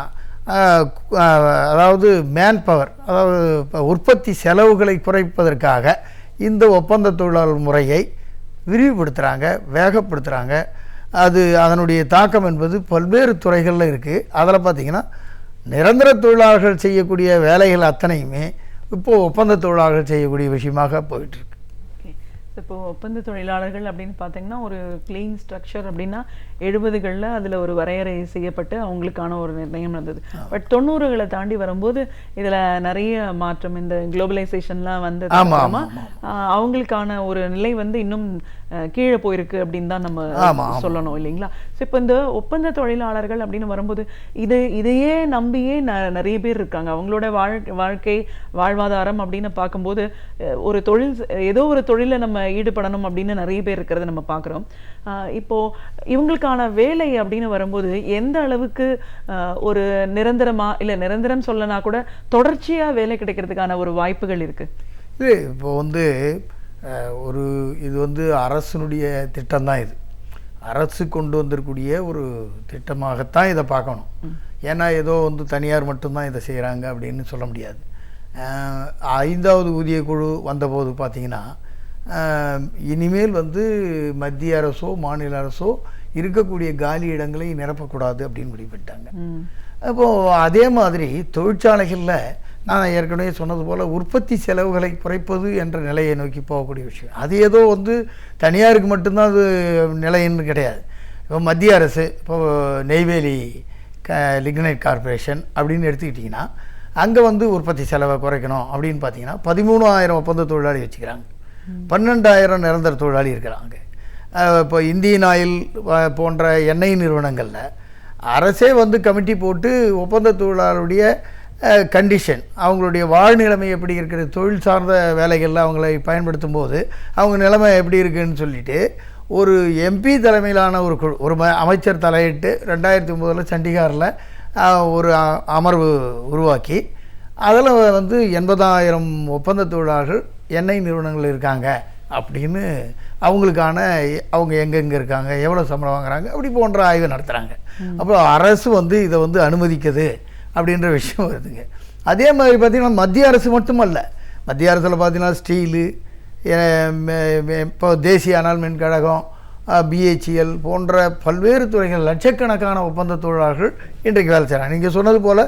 E: அதாவது மேன் பவர், அதாவது உற்பத்தி செலவுகளை குறைப்பதற்காக இந்த ஒப்பந்த தொழிலாளர் முறையை விரிவுபடுத்துகிறாங்க, வேகப்படுத்துகிறாங்க. அதனுடைய தாக்கம் என்பது பல்வேறு துறைகளில் இருக்குது. அதில் பார்த்திங்கன்னா நிரந்தர தொழிலாளர்கள் செய்யக்கூடிய வேலைகள் அத்தனையுமே இப்போது ஒப்பந்த தொழிலாளர்கள் செய்யக்கூடிய விஷயமாக போயிட்டுருக்கு.
D: இப்போ ஒப்பந்த தொழிலாளர்கள் அப்படின்னு பார்த்தீங்கன்னா ஒரு கிளீன் ஸ்ட்ரக்சர் அப்படின்னா 70களில் அதில் ஒரு வரையறை செய்யப்பட்டு அவங்களுக்கான ஒரு நிர்ணயம் இருந்தது. பட் 90களை தாண்டி வரும்போது இதில் நிறைய மாற்றம், இந்த குளோபலைசேஷன்லாம் வந்து அவங்களுக்கான ஒரு நிலை வந்து இன்னும் கீழே போயிருக்கு அப்படின்னு தான் நம்ம சொல்லணும் இல்லைங்களா? ஸோ இப்போ இந்த ஒப்பந்த தொழிலாளர்கள் அப்படின்னு வரும்போது இதையே நம்பியே நிறைய பேர் இருக்காங்க. அவங்களோட வாழ்க்கை வாழ்வாதாரம் அப்படின்னு பார்க்கும்போது ஒரு தொழில், ஏதோ ஒரு தொழிலை நம்ம ஈடுபடணும் அப்படின்னு நிறைய பேர் இருக்கிறத நம்ம பார்க்குறோம். இப்போ இவங்களுக்கான வேலை அப்படின்னு வரும்போது எந்த அளவுக்கு ஒரு நிரந்தரமா இல்லை நிரந்தரம் சொல்லனா கூட தொடர்ச்சியாக வேலை கிடைக்கிறதுக்கான ஒரு வாய்ப்புகள் இருக்கு?
E: இப்போ வந்து இது வந்து அரசினுடைய திட்டம் தான். இது அரசு கொண்டு வந்திருக்கூடிய ஒரு திட்டமாகத்தான் இதை பார்க்கணும். ஏன்னா ஏதோ வந்து தனியார் மட்டும்தான் இதை செய்கிறாங்க அப்படின்னு சொல்ல முடியாது. 5வது ஊதிய குழு வந்தபோது பார்த்திங்கன்னா இனிமேல் வந்து மத்திய அரசோ மாநில அரசோ இருக்கக்கூடிய காலி இடங்களை நிரப்பக்கூடாது அப்படின்னு முடிவு பண்ணிட்டாங்க. அப்போது அதே மாதிரி தொழிற்சாலைகளில் நான் ஏற்கனவே சொன்னது போல் உற்பத்தி செலவுகளை குறைப்பது என்ற நிலையை நோக்கி போகக்கூடிய விஷயம். அது ஏதோ வந்து தனியாருக்கு மட்டும்தான் அது நிலைன்னு கிடையாது. இப்போ மத்திய அரசு இப்போது நெய்வேலி லிக்னைட் கார்பரேஷன் அப்படின்னு எடுத்துக்கிட்டிங்கன்னா அங்கே வந்து உற்பத்தி செலவை குறைக்கணும் அப்படின்னு பார்த்தீங்கன்னா 13,000 ஒப்பந்த தொழிலாளி வச்சுக்கிறாங்க, 12,000 நிரந்தர தொழிலாளி இருக்கிறாங்க. இப்போ இந்தியன் ஆயில் போன்ற எண்ணெய் நிறுவனங்களில் அரசே வந்து கமிட்டி போட்டு ஒப்பந்த தொழிலாளருடைய கண்டிஷன், அவங்களுடைய வாழ்நிலைமை எப்படி இருக்கிறது, தொழில் சார்ந்த வேலைகளில் அவங்களை பயன்படுத்தும் போது அவங்க நிலைமை எப்படி இருக்குதுன்னு சொல்லிட்டு ஒரு எம்பி தலைமையிலான ஒரு குழு, ஒரு அமைச்சர் தலையிட்டு 2009 சண்டிகாரில் ஒரு அமர்வு உருவாக்கி அதில் வந்து 80,000 ஒப்பந்த தொழிலாளர்கள் எண்ணெய் நிறுவனங்கள் இருக்காங்க அப்படின்னு அவங்களுக்கான அவங்க எங்கெங்கே இருக்காங்க, எவ்வளோ சம்பளம் வாங்குறாங்க, அப்படி போன்ற ஆய்வு நடத்துகிறாங்க. அப்புறம் அரசு வந்து இதை வந்து அனுமதிக்குது அப்படின்ற விஷயம் வருதுங்க. அதே மாதிரி பார்த்திங்கன்னா மத்திய அரசு மட்டுமல்ல, மத்திய அரசில் பார்த்திங்கன்னா ஸ்டீலு, இப்போ தேசிய அனல் மின் கழகம், BHEL போன்ற பல்வேறு துறைகள் லட்சக்கணக்கான ஒப்பந்த தொழிலாளர்கள் இன்றைக்கு வேலை செய்கிறாங்க. நீங்கள் சொன்னது போல்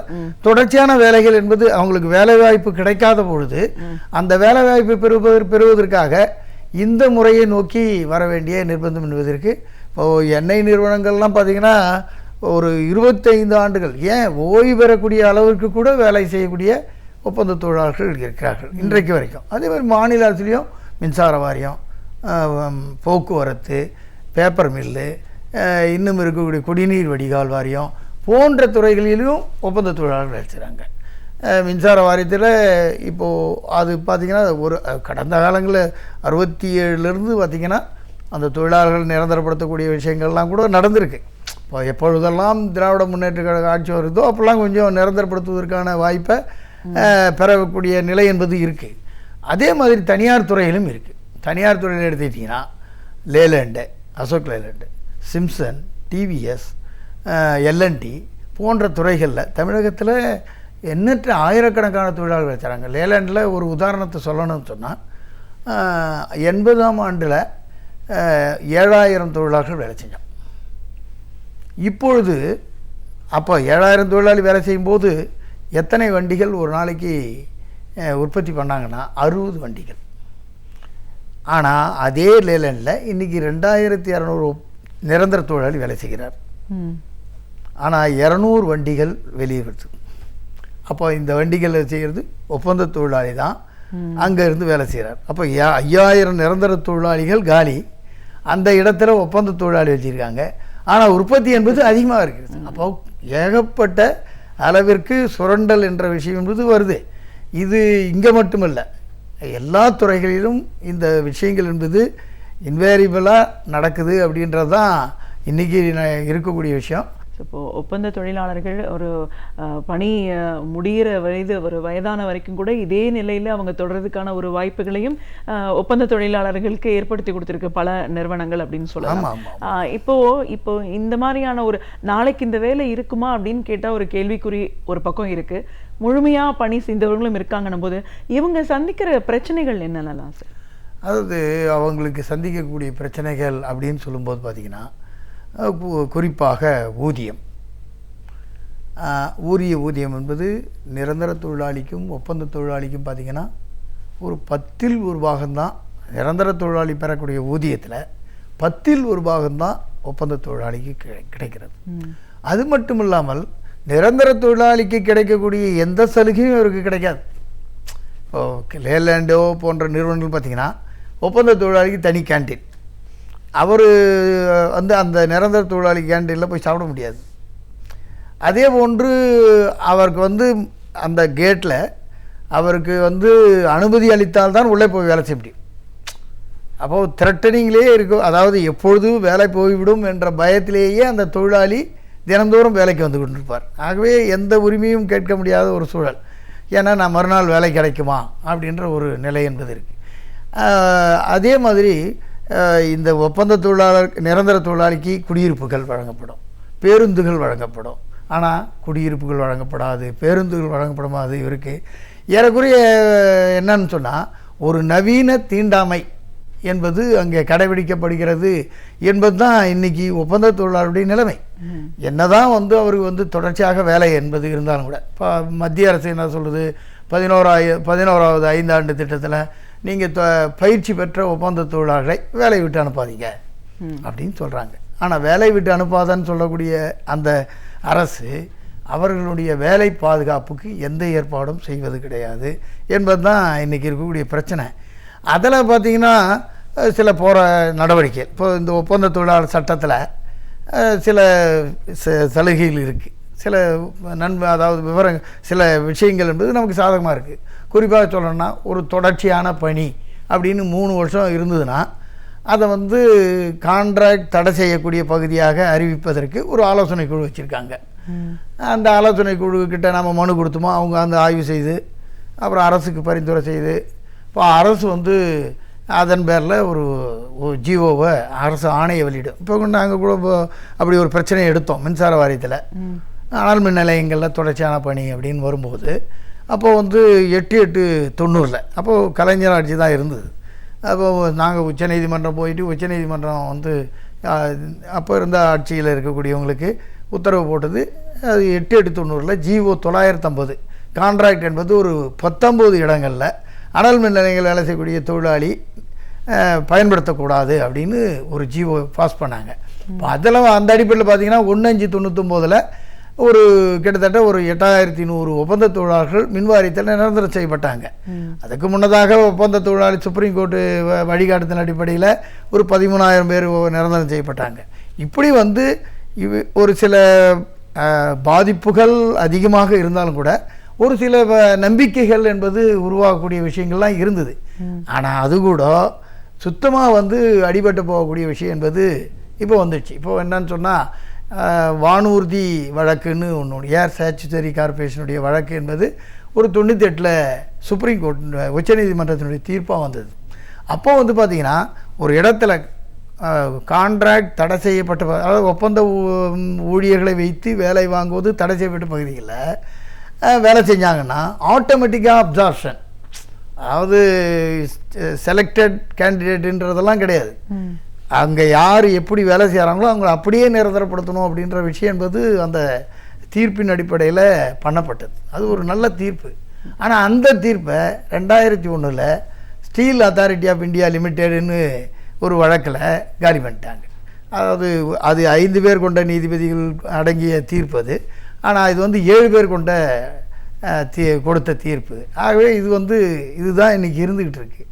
E: தொடர்ச்சியான வேலைகள் என்பது அவங்களுக்கு வேலைவாய்ப்பு கிடைக்காத பொழுது அந்த வேலைவாய்ப்பு பெறுவதற்காக இந்த முறையை நோக்கி வர வேண்டிய நிர்பந்தம் என்பதற்கு இப்போது எண்ணெய் நிறுவனங்கள்லாம் பார்த்திங்கன்னா ஒரு 25 ஆண்டுகள் ஏன் ஓய்வு பெறக்கூடிய அளவிற்கு கூட வேலை செய்யக்கூடிய ஒப்பந்த தொழிலாளர்கள் இருக்கிறார்கள் இன்றைக்கு வரைக்கும். அதே மாதிரி மாநில அரசுலேயும் மின்சார வாரியம், போக்குவரத்து, பேப்பர் மில்லு, இன்னும் இருக்கக்கூடிய குடிநீர் வடிகால் வாரியம் போன்ற துறைகளிலும் ஒப்பந்த தொழிலாளர்கள் வச்சுருக்காங்க. மின்சார வாரியத்தில் இப்போது அது பார்த்திங்கன்னா ஒரு கடந்த காலங்களில் 67லேருந்து பார்த்திங்கன்னா அந்த தொழிலாளர்கள் நிரந்தரப்படுத்தக்கூடிய விஷயங்கள்லாம் கூட நடந்திருக்கு. இப்போ எப்பொழுதெல்லாம் திராவிட முன்னேற்ற கழக ஆட்சி வருதோ அப்போல்லாம் கொஞ்சம் நிரந்தரப்படுத்துவதற்கான வாய்ப்பை பெறக்கூடிய நிலை என்பது இருக்குது. அதே மாதிரி தனியார் துறையிலும் இருக்குது. தனியார் துறையில் எடுத்துக்கிட்டிங்கன்னா Leyland, Ashok Leyland, Simpson, TVS, L&T போன்ற துறைகளில் தமிழகத்தில் எண்ணற்ற ஆயிரக்கணக்கான தொழிலாளர்கள் வச்சுறாங்க. லேலண்டில் ஒரு உதாரணத்தை சொல்லணும்னு சொன்னால் 80ஆம் ஆண்டில் 7,000 தொழிலாளர்கள் வேலை செஞ்சோம். இப்பொழுது அப்போ 7,000 தொழிலாளி வேலை செய்யும்போது எத்தனை வண்டிகள் ஒரு நாளைக்கு உற்பத்தி பண்ணாங்கன்னா 60 வண்டிகள். ஆனால் அதே லேலண்டில் இன்றைக்கி 2,200 நிரந்தர தொழிலாளி வேலை செய்கிறார். ஆனால் 200 வண்டிகள் வெளியே வருது. அப்போ இந்த வண்டிகளை செய்கிறது ஒப்பந்த தொழிலாளி தான் அங்கே இருந்து வேலை செய்கிறார். அப்போ 5,000 நிரந்தர தொழிலாளிகள் காலி, அந்த இடத்துல ஒப்பந்த தொழிலாளி வச்சுருக்காங்க. ஆனால் உற்பத்தி என்பது அதிகமாக இருக்குது. அப்போ ஏகப்பட்ட அளவிற்கு சுரண்டல் என்ற விஷயம் என்பது வருது. இது இங்கே மட்டுமல்ல, எல்லா துறைகளிலும் இந்த விஷயங்கள் என்பது இன்வேரியபிளாக நடக்குது அப்படின்றது தான் இன்றைக்கி இருக்கக்கூடிய விஷயம்.
D: இப்போ ஒப்பந்த தொழிலாளர்கள் ஒரு பணி முடிகிற வயது ஒரு வயதான வரைக்கும் கூட இதே நிலையில் அவங்க தொடர்றதுக்கான ஒரு வாய்ப்புகளையும் ஒப்பந்த தொழிலாளர்களுக்கு ஏற்படுத்தி கொடுத்துருக்கு பல நிறுவனங்கள் அப்படின்னு சொல்லலாம். இப்போ இந்த மாதிரியான ஒரு நாளைக்கு இந்த வேலை இருக்குமா அப்படின்னு கேட்டால் ஒரு கேள்விக்குறி ஒரு பக்கம் இருக்கு. முழுமையா பணி செய்தவர்களும் இருக்காங்கன்னும் போது இவங்க சந்திக்கிற பிரச்சனைகள் என்னென்னலாம் சார்?
E: அதாவது அவங்களுக்கு சந்திக்கக்கூடிய பிரச்சனைகள் அப்படின்னு சொல்லும்போது பார்த்திங்கன்னா, குறிப்பாக ஊதியம். ஊதியம் என்பது நிரந்தர தொழிலாளிக்கும் ஒப்பந்த தொழிலாளிக்கும் பார்த்திங்கன்னா ஒரு 10ல் 1 பாகம்தான் நிரந்தர தொழிலாளி பெறக்கூடிய ஊதியத்தில் 10ல் 1 பாகம்தான் ஒப்பந்த தொழிலாளிக்கு கிடைக்கிறது. அது மட்டும் இல்லாமல் நிரந்தர தொழிலாளிக்கு கிடைக்கக்கூடிய எந்த சலுகையும் அவருக்கு கிடைக்காது. இப்போ லேலேண்டோ போன்ற நிறுவனங்கள் பார்த்திங்கன்னா ஒப்பந்த தொழிலாளிக்கு தனி கேன்டீன். அவர் வந்து அந்த நிரந்தர தொழிலாளி கேன்டீனில் போய் சாப்பிட முடியாது. அதே போன்று அவருக்கு வந்து அந்த கேட்டில் அவருக்கு வந்து அனுமதி அளித்தால்தான் உள்ளே போய் வேலை செய்ய முடியும். அப்போது த்ரெட்டனிங்லேயே இருக்கும். அதாவது எப்பொழுதும் வேலை போய்விடும் என்ற பயத்திலேயே அந்த தொழிலாளி தினந்தோறும் வேலைக்கு வந்து கொண்டிருப்பார். ஆகவே எந்த உரிமையும் கேட்க முடியாத ஒரு சூழல். ஏன்னா நான் மறுநாள் வேலை கிடைக்குமா அப்படின்ற ஒரு நிலை என்பது இருக்குது. அதே மாதிரி இந்த ஒப்பந்த தொழிலாளர் நிரந்தர தொழிலாளிக்கு குடியிருப்புகள் வழங்கப்படும், பேருந்துகள் வழங்கப்படும். ஆனால் குடியிருப்புகள் வழங்கப்படாது, பேருந்துகள் வழங்கப்படாது. இவருக்கு ஏறக்குறைய என்னன்னு சொன்னால் ஒரு நவீன தீண்டாமை என்பது அங்கே கடைபிடிக்கப்படுகிறது என்பது தான் இன்றைக்கி ஒப்பந்த தொழிலாளருடைய நிலைமை. என்னதான் வந்து அவருக்கு வந்து தொடர்ச்சியாக வேலை என்பது இருந்தாலும் கூட இப்போ மத்திய அரசு என்ன சொல்லுது, 11வது 5ஆண்டு திட்டத்தில் நீங்கள் பயிற்சி பெற்ற ஒப்பந்த தொழிலாளர்களை வேலை விட்டு அனுப்பாதீங்க அப்படின்னு சொல்கிறாங்க. ஆனால் வேலை விட்டு அனுப்பாதன்னு சொல்லக்கூடிய அந்த அரசு அவர்களுடைய வேலை பாதுகாப்புக்கு எந்த ஏற்பாடும் செய்வது கிடையாது என்பது தான் இன்றைக்கி இருக்கக்கூடிய பிரச்சனை. அதில் பார்த்திங்கன்னா சில போகிற நடவடிக்கை. இப்போ இந்த ஒப்பந்த தொழிலாளர் சட்டத்தில் சில சலுகைகள் இருக்குது, சில அதாவது சில விஷயங்கள் என்பது நமக்கு சாதகமாக இருக்குது. குறிப்பாக சொல்லணும்னா ஒரு தொடர்ச்சியான பணி அப்படின்னு 3 வருஷம் இருந்ததுன்னா அதை வந்து கான்ட்ராக்ட் தடை செய்யக்கூடிய பகுதியாக அறிவிப்பதற்கு ஒரு ஆலோசனை குழு வச்சுருக்காங்க. அந்த ஆலோசனை குழுக்கிட்ட நம்ம மனு கொடுத்தோமோ அவங்க அந்த ஆய்வு செய்து அப்புறம் அரசுக்கு பரிந்துரை செய்து இப்போ அரசு வந்து அதன் பேரில் ஒரு ஜிஓவை அரசு ஆணையை வெளியிடும். இப்போ நாங்கள் கூட அப்படி ஒரு பிரச்சனையை எடுத்தோம் மின்சார வாரியத்தில். அனல் மின் நிலையங்களில் தொடர்ச்சியான பணி அப்படின்னு வரும்போது அப்போது வந்து 8/8/90 அப்போது கலைஞர் ஆட்சி தான் இருந்தது. அப்போது நாங்கள் உச்சநீதிமன்றம் போயிட்டு உச்சநீதிமன்றம் வந்து அப்போ இருந்த ஆட்சியில் இருக்கக்கூடியவங்களுக்கு உத்தரவு போட்டது. அது 8/8/90 ஜிஓ 950 கான்ட்ராக்ட் என்பது ஒரு 19 இடங்களில் அனல் மின் நிலையங்கள் வேலை செய்யக்கூடிய தொழிலாளி பயன்படுத்தக்கூடாது அப்படின்னு ஒரு ஜிஓ பாஸ் பண்ணாங்க. இப்போ அதெல்லாம் அந்த அடிப்படையில் பார்த்திங்கன்னா 1/5/99 ஒரு கிட்டத்தட்ட ஒரு 8100 ஒப்பந்த தொழிலாளர்கள் மின்வாரியத்தில் நிரந்தரம் செய்யப்பட்டாங்க. அதுக்கு முன்னதாக ஒப்பந்த தொழிலாளி சுப்ரீம் கோர்ட்டு வழிகாட்டுதல் அடிப்படையில் ஒரு 13,000 பேர் நிரந்தரம் செய்யப்பட்டாங்க. இப்படி வந்து ஒரு சில பாதிப்புகள் அதிகமாக இருந்தாலும் கூட ஒரு சில நம்பிக்கைகள் என்பது உருவாகக்கூடிய விஷயங்கள்லாம் இருந்தது. ஆனால் அது கூட சுத்தமாக வந்து அடிபட்டு போகக்கூடிய விஷயம் என்பது இப்போ வந்துடுச்சு. இப்போ என்னன்னு சொன்னால் வானூர்தி வழக்குன்னு ஒன்று, ஏர் ஸ்டாச்சுட்டரி கார்பரேஷனுடைய வழக்கு என்பது ஒரு 98 சுப்ரீம் கோர்ட் உச்சநீதிமன்றத்தினுடைய தீர்ப்பாக வந்தது. அப்போ வந்து பார்த்திங்கன்னா ஒரு இடத்துல கான்ட்ராக்ட் தடை செய்யப்பட்ட, அதாவது ஒப்பந்த ஊழியர்களை வைத்து வேலை வாங்குவது தடை செய்யப்பட்ட பகுதிகளில் வேலை செஞ்சாங்கன்னா ஆட்டோமேட்டிக்காக அப்சார்ப்ஷன், அதாவது செலக்டட் கேண்டிடேட்டுன்றதெல்லாம் கிடையாது. அங்கே யார் எப்படி வேலை செய்கிறாங்களோ அவங்கள அப்படியே நிரந்தரப்படுத்தணும் அப்படின்ற விஷயம் என்பது அந்த தீர்ப்பின் அடிப்படையில் பண்ணப்பட்டது. அது ஒரு நல்ல தீர்ப்பு. ஆனால் அந்த தீர்ப்பை 2001 ஸ்டீல் அத்தாரிட்டி ஆஃப் இந்தியா லிமிடெட்னு ஒரு வழக்கில் காலி பண்ணிட்டாங்க. அதாவது அது 5 பேர் கொண்ட நீதிபதிகள் அடங்கிய தீர்ப்பு அது. ஆனால் இது வந்து 7 பேர் கொண்ட கொடுத்த தீர்ப்பு. ஆகவே இது வந்து இதுதான் இன்றைக்கி இருந்துக்கிட்டு இருக்குது.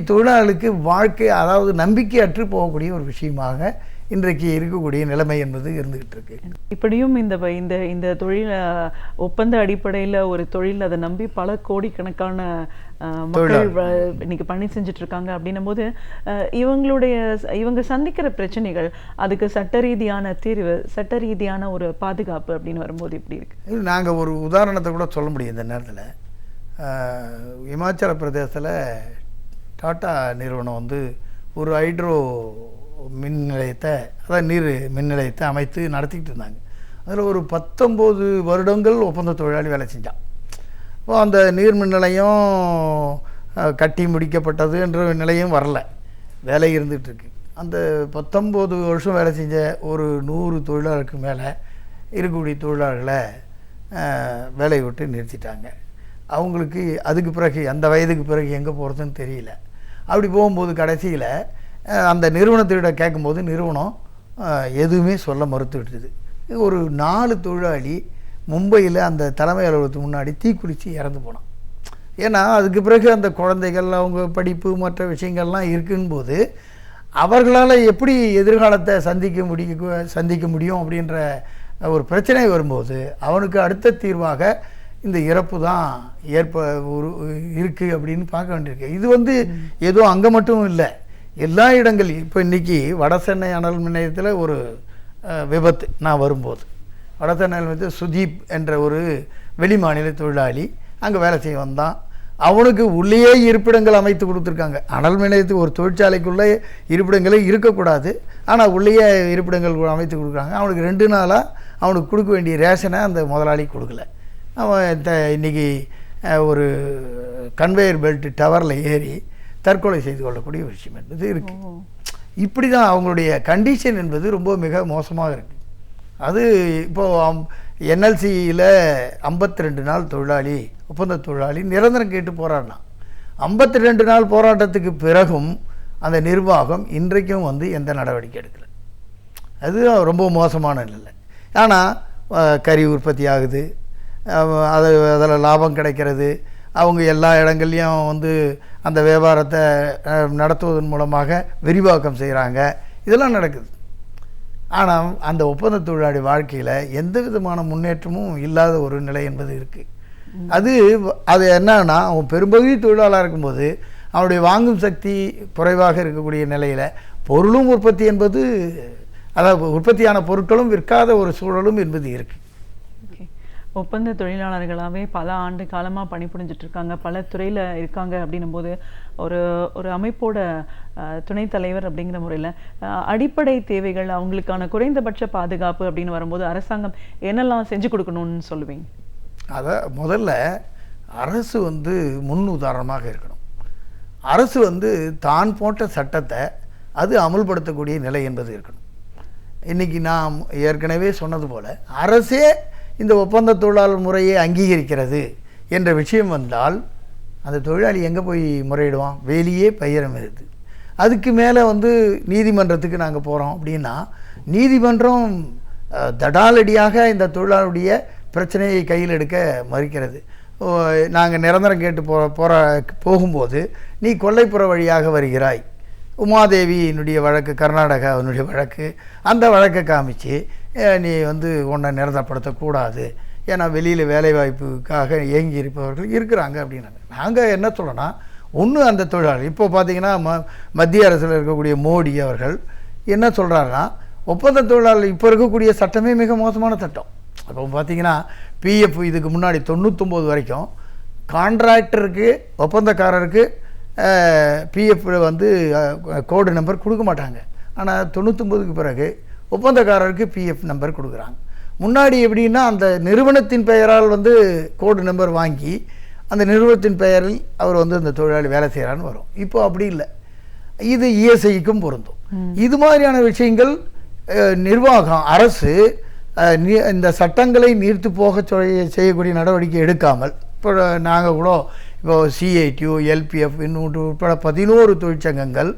E: தொழிலாளர்களுக்கு வாழ்க்கை, அதாவது நம்பிக்கை அற்று போகக்கூடிய ஒரு விஷயமாக இன்றைக்கு இருக்கக்கூடிய நிலைமை என்பது இருந்துகிட்டு இருக்கு.
D: இப்படியும் இந்த இந்த இந்த தொழில் ஒப்பந்த அடிப்படையில் ஒரு தொழில் அதை நம்பி பல கோடிக்கணக்கான மக்கள் இன்னைக்கு பணி செஞ்சுட்டு இருக்காங்க அப்படின்னும் போது இவங்க சந்திக்கிற பிரச்சனைகள், அதுக்கு சட்ட ரீதியான தீர்வு, சட்ட ரீதியான ஒரு பாதுகாப்பு அப்படின்னு வரும்போது எப்படி இருக்கு?
E: நாங்கள் ஒரு உதாரணத்தை கூட சொல்ல முடியும் இந்த நேரத்தில். இமாச்சல பிரதேசத்தில் டாடா நிறுவனம் வந்து ஒரு ஹைட்ரோ மின் நிலையத்தை, அதாவது நீர் மின் நிலையத்தை அமைத்து நடத்திக்கிட்டு இருந்தாங்க. அதில் ஒரு 19 வருடங்கள் ஒப்பந்த தொழிலாளி வேலை செஞ்சான். இப்போ அந்த நீர் மின் நிலையம் கட்டி முடிக்கப்பட்டது என்ற நிலையம் வரல, வேலை இருந்துகிட்ருக்கு. அந்த 19 வருஷம் வேலை செஞ்ச ஒரு 100 தொழிலாளருக்கு மேலே இருக்கக்கூடிய தொழிலாளர்களை வேலையை விட்டு நிறுத்திட்டாங்க. அவங்களுக்கு அதுக்கு பிறகு அந்த வயதுக்கு பிறகு எங்கே போகிறதுன்னு தெரியல. அப்படி போகும்போது கடைசியில் அந்த நிறுவனத்திட கேட்கும்போது நிறுவனம் எதுவுமே சொல்ல மறுத்து விட்டுது. ஒரு 4 தொழிலாளி மும்பையில் அந்த தலைமை அலுவலகத்துக்கு முன்னாடி தீக்குளித்து இறந்து போனான். ஏன்னா அதுக்கு பிறகு அந்த குழந்தைகள், அவங்க படிப்பு, மற்ற விஷயங்கள்லாம் இருக்கும்போது அவர்களால் எப்படி எதிர்காலத்தை சந்திக்க முடியும் அப்படின்ற ஒரு பிரச்சனை வரும்போது அவனுக்கு அடுத்த தீர்வாக இந்த இறப்பு தான் இருக்குது அப்படின்னு பார்க்க வேண்டியிருக்கு. இது வந்து ஏதோ அங்கே மட்டும் இல்லை, எல்லா இடங்களையும். இப்போ இன்றைக்கி வடசென்னை அனல் மின் நிலையத்தில் ஒரு விபத்து. நான் வரும்போது வடசென்னை வந்து சுதீப் என்ற ஒரு வெளிமாநில தொழிலாளி அங்கே வேலை செய்ய வந்தான். அவனுக்கு உள்ளேயே இருப்பிடங்கள் அமைத்து கொடுத்துருக்காங்க. அனல் மின் நிலையத்துக்கு ஒரு தொழிற்சாலைக்குள்ளே இருப்பிடங்களே இருக்கக்கூடாது, ஆனால் உள்ளேயே இருப்பிடங்கள் அமைத்து கொடுக்குறாங்க. அவனுக்கு 2 நாளாக அவனுக்கு கொடுக்க வேண்டிய ரேஷனை அந்த முதலாளி கொடுக்கல. அவன் இன்றைக்கி ஒரு கன்வேயர் பெல்ட் டவரில் ஏறி தற்கொலை செய்து கொள்ளக்கூடிய விஷயம் என்பது இருக்குது. இப்படி தான் அவங்களுடைய கண்டிஷன் என்பது ரொம்ப மிக மோசமாக இருக்குது. அது இப்போது என்எல்சியில் 52 நாள் தொழிலாளி, ஒப்பந்த தொழிலாளி நிரந்தரம் கேட்டு போராடினான். 52 நாள் போராட்டத்துக்கு பிறகும் அந்த நிர்வாகம் இன்றைக்கும் வந்து எந்த நடவடிக்கை எடுக்கலை. அது ரொம்ப மோசமான நிலை. ஆனால் கறி உற்பத்தி ஆகுது, அதில் லாபம் கிடைக்கிறது, அவங்க எல்லா இடங்கள்லையும் வந்து அந்த வியாபாரத்தை நடத்துவதன் மூலமாக விரிவாக்கம் செய்கிறாங்க, இதெல்லாம் நடக்குது. ஆனால் அந்த ஒப்பந்த தொழிலாளி வாழ்க்கையில் எந்த விதமான முன்னேற்றமும் இல்லாத ஒரு நிலை என்பது இருக்குது. அது என்னன்னா, அவன் பெரும்பகுதி தொழிலாளராக இருக்கும்போது அவனுடைய வாங்கும் சக்தி குறைவாக இருக்கக்கூடிய நிலையில் பொருளும் உற்பத்தி என்பது, அதாவது உற்பத்தியான பொருட்களும் விற்காத ஒரு சூழலும் என்பது இருக்குது.
D: ஒப்பந்த தொழிலாளர்களாகவே பல ஆண்டு காலமாக பணிபுரிஞ்சிட்டு இருக்காங்க, பல துறையில் இருக்காங்க அப்படின்னும் போது ஒரு அமைப்போட துணைத் தலைவர் அப்படிங்கிற முறையில் அடிப்படை தேவைகள், அவங்களுக்கான குறைந்தபட்ச பாதுகாப்பு அப்படின்னு வரும்போது அரசாங்கம் என்னெல்லாம் செஞ்சு கொடுக்கணும்னு சொல்லுவீங்க?
E: அதை முதல்ல அரசு வந்து முன் உதாரணமாக இருக்கணும். அரசு வந்து தான் போட்ட சட்டத்தை அது அமுல்படுத்தக்கூடிய நிலை என்பது இருக்கணும். இன்றைக்கி நாம் ஏற்கனவே சொன்னது போல் அரசே இந்த ஒப்பந்த தொழிலாளர் முறையை அங்கீகரிக்கிறது என்ற விஷயம் வந்தால் அந்த தொழிலாளி எங்கே போய் முறையிடுவான்? வெளியே பயிரம் இருக்குது. அதுக்கு மேலே வந்து நீதிமன்றத்துக்கு நாங்கள் போகிறோம் அப்படின்னா நீதிமன்றம் தடாலடியாக இந்த தொழிலாளருடைய பிரச்சனையை கையில் எடுக்க மறுக்கிறது. நாங்கள் நிரந்தரம் கேட்டு போகும்போது நீ கொல்லைப்புற வழியாக வருகிறாய், உமாதேவியினுடைய வழக்கு, கர்நாடகாவினுடைய வழக்கு, அந்த வழக்கை காமிச்சு நீ வந்து உன்னை நிரந்தரப்படுத்தக்கூடாது, ஏன்னா வெளியில் வேலைவாய்ப்புக்காக ஏங்கி இருப்பவர்கள் இருக்கிறாங்க அப்படின்னாங்க. நாங்கள் என்ன சொல்லணும்னா, ஒன்று அந்த தொழிலாளர் இப்போ பார்த்திங்கன்னா மத்திய அரசில் இருக்கக்கூடிய மோடி அவர்கள் என்ன சொல்கிறாருன்னா, ஒப்பந்த தொழிலாளர் இப்போ இருக்கக்கூடிய சட்டமே மிக மோசமான சட்டம். அப்போ பார்த்திங்கன்னா பிஎஃப் இதுக்கு முன்னாடி 99 வரைக்கும் கான்ட்ராக்டருக்கு, ஒப்பந்தக்காரருக்கு பிஎஃப் வந்து கோடு நம்பர் கொடுக்க மாட்டாங்க. ஆனால் 99க்கு பிறகு ஒப்பந்தக்காரருக்கு பிஎஃப் நம்பர் கொடுக்குறாங்க. முன்னாடி எப்படின்னா அந்த நிறுவனத்தின் பெயரால் வந்து கோடு நம்பர் வாங்கி அந்த நிறுவனத்தின் பெயரில் அவர் வந்து அந்த தொழிலாளி வேலை செய்கிறான்னு வரும். இப்போ அப்படி இல்லை. இது இஎஸ்ஐக்கும் பொருந்தும். இது மாதிரியான விஷயங்கள் நிர்வாகம், அரசு இந்த சட்டங்களை நீர்த்து போக செய்யக்கூடிய நடவடிக்கை எடுக்காமல், இப்போ நாங்கள் கூட இப்போ சிஐடியு, எல்பிஎஃப் இன்னும் உட்பட 11 தொழிற்சங்கங்கள்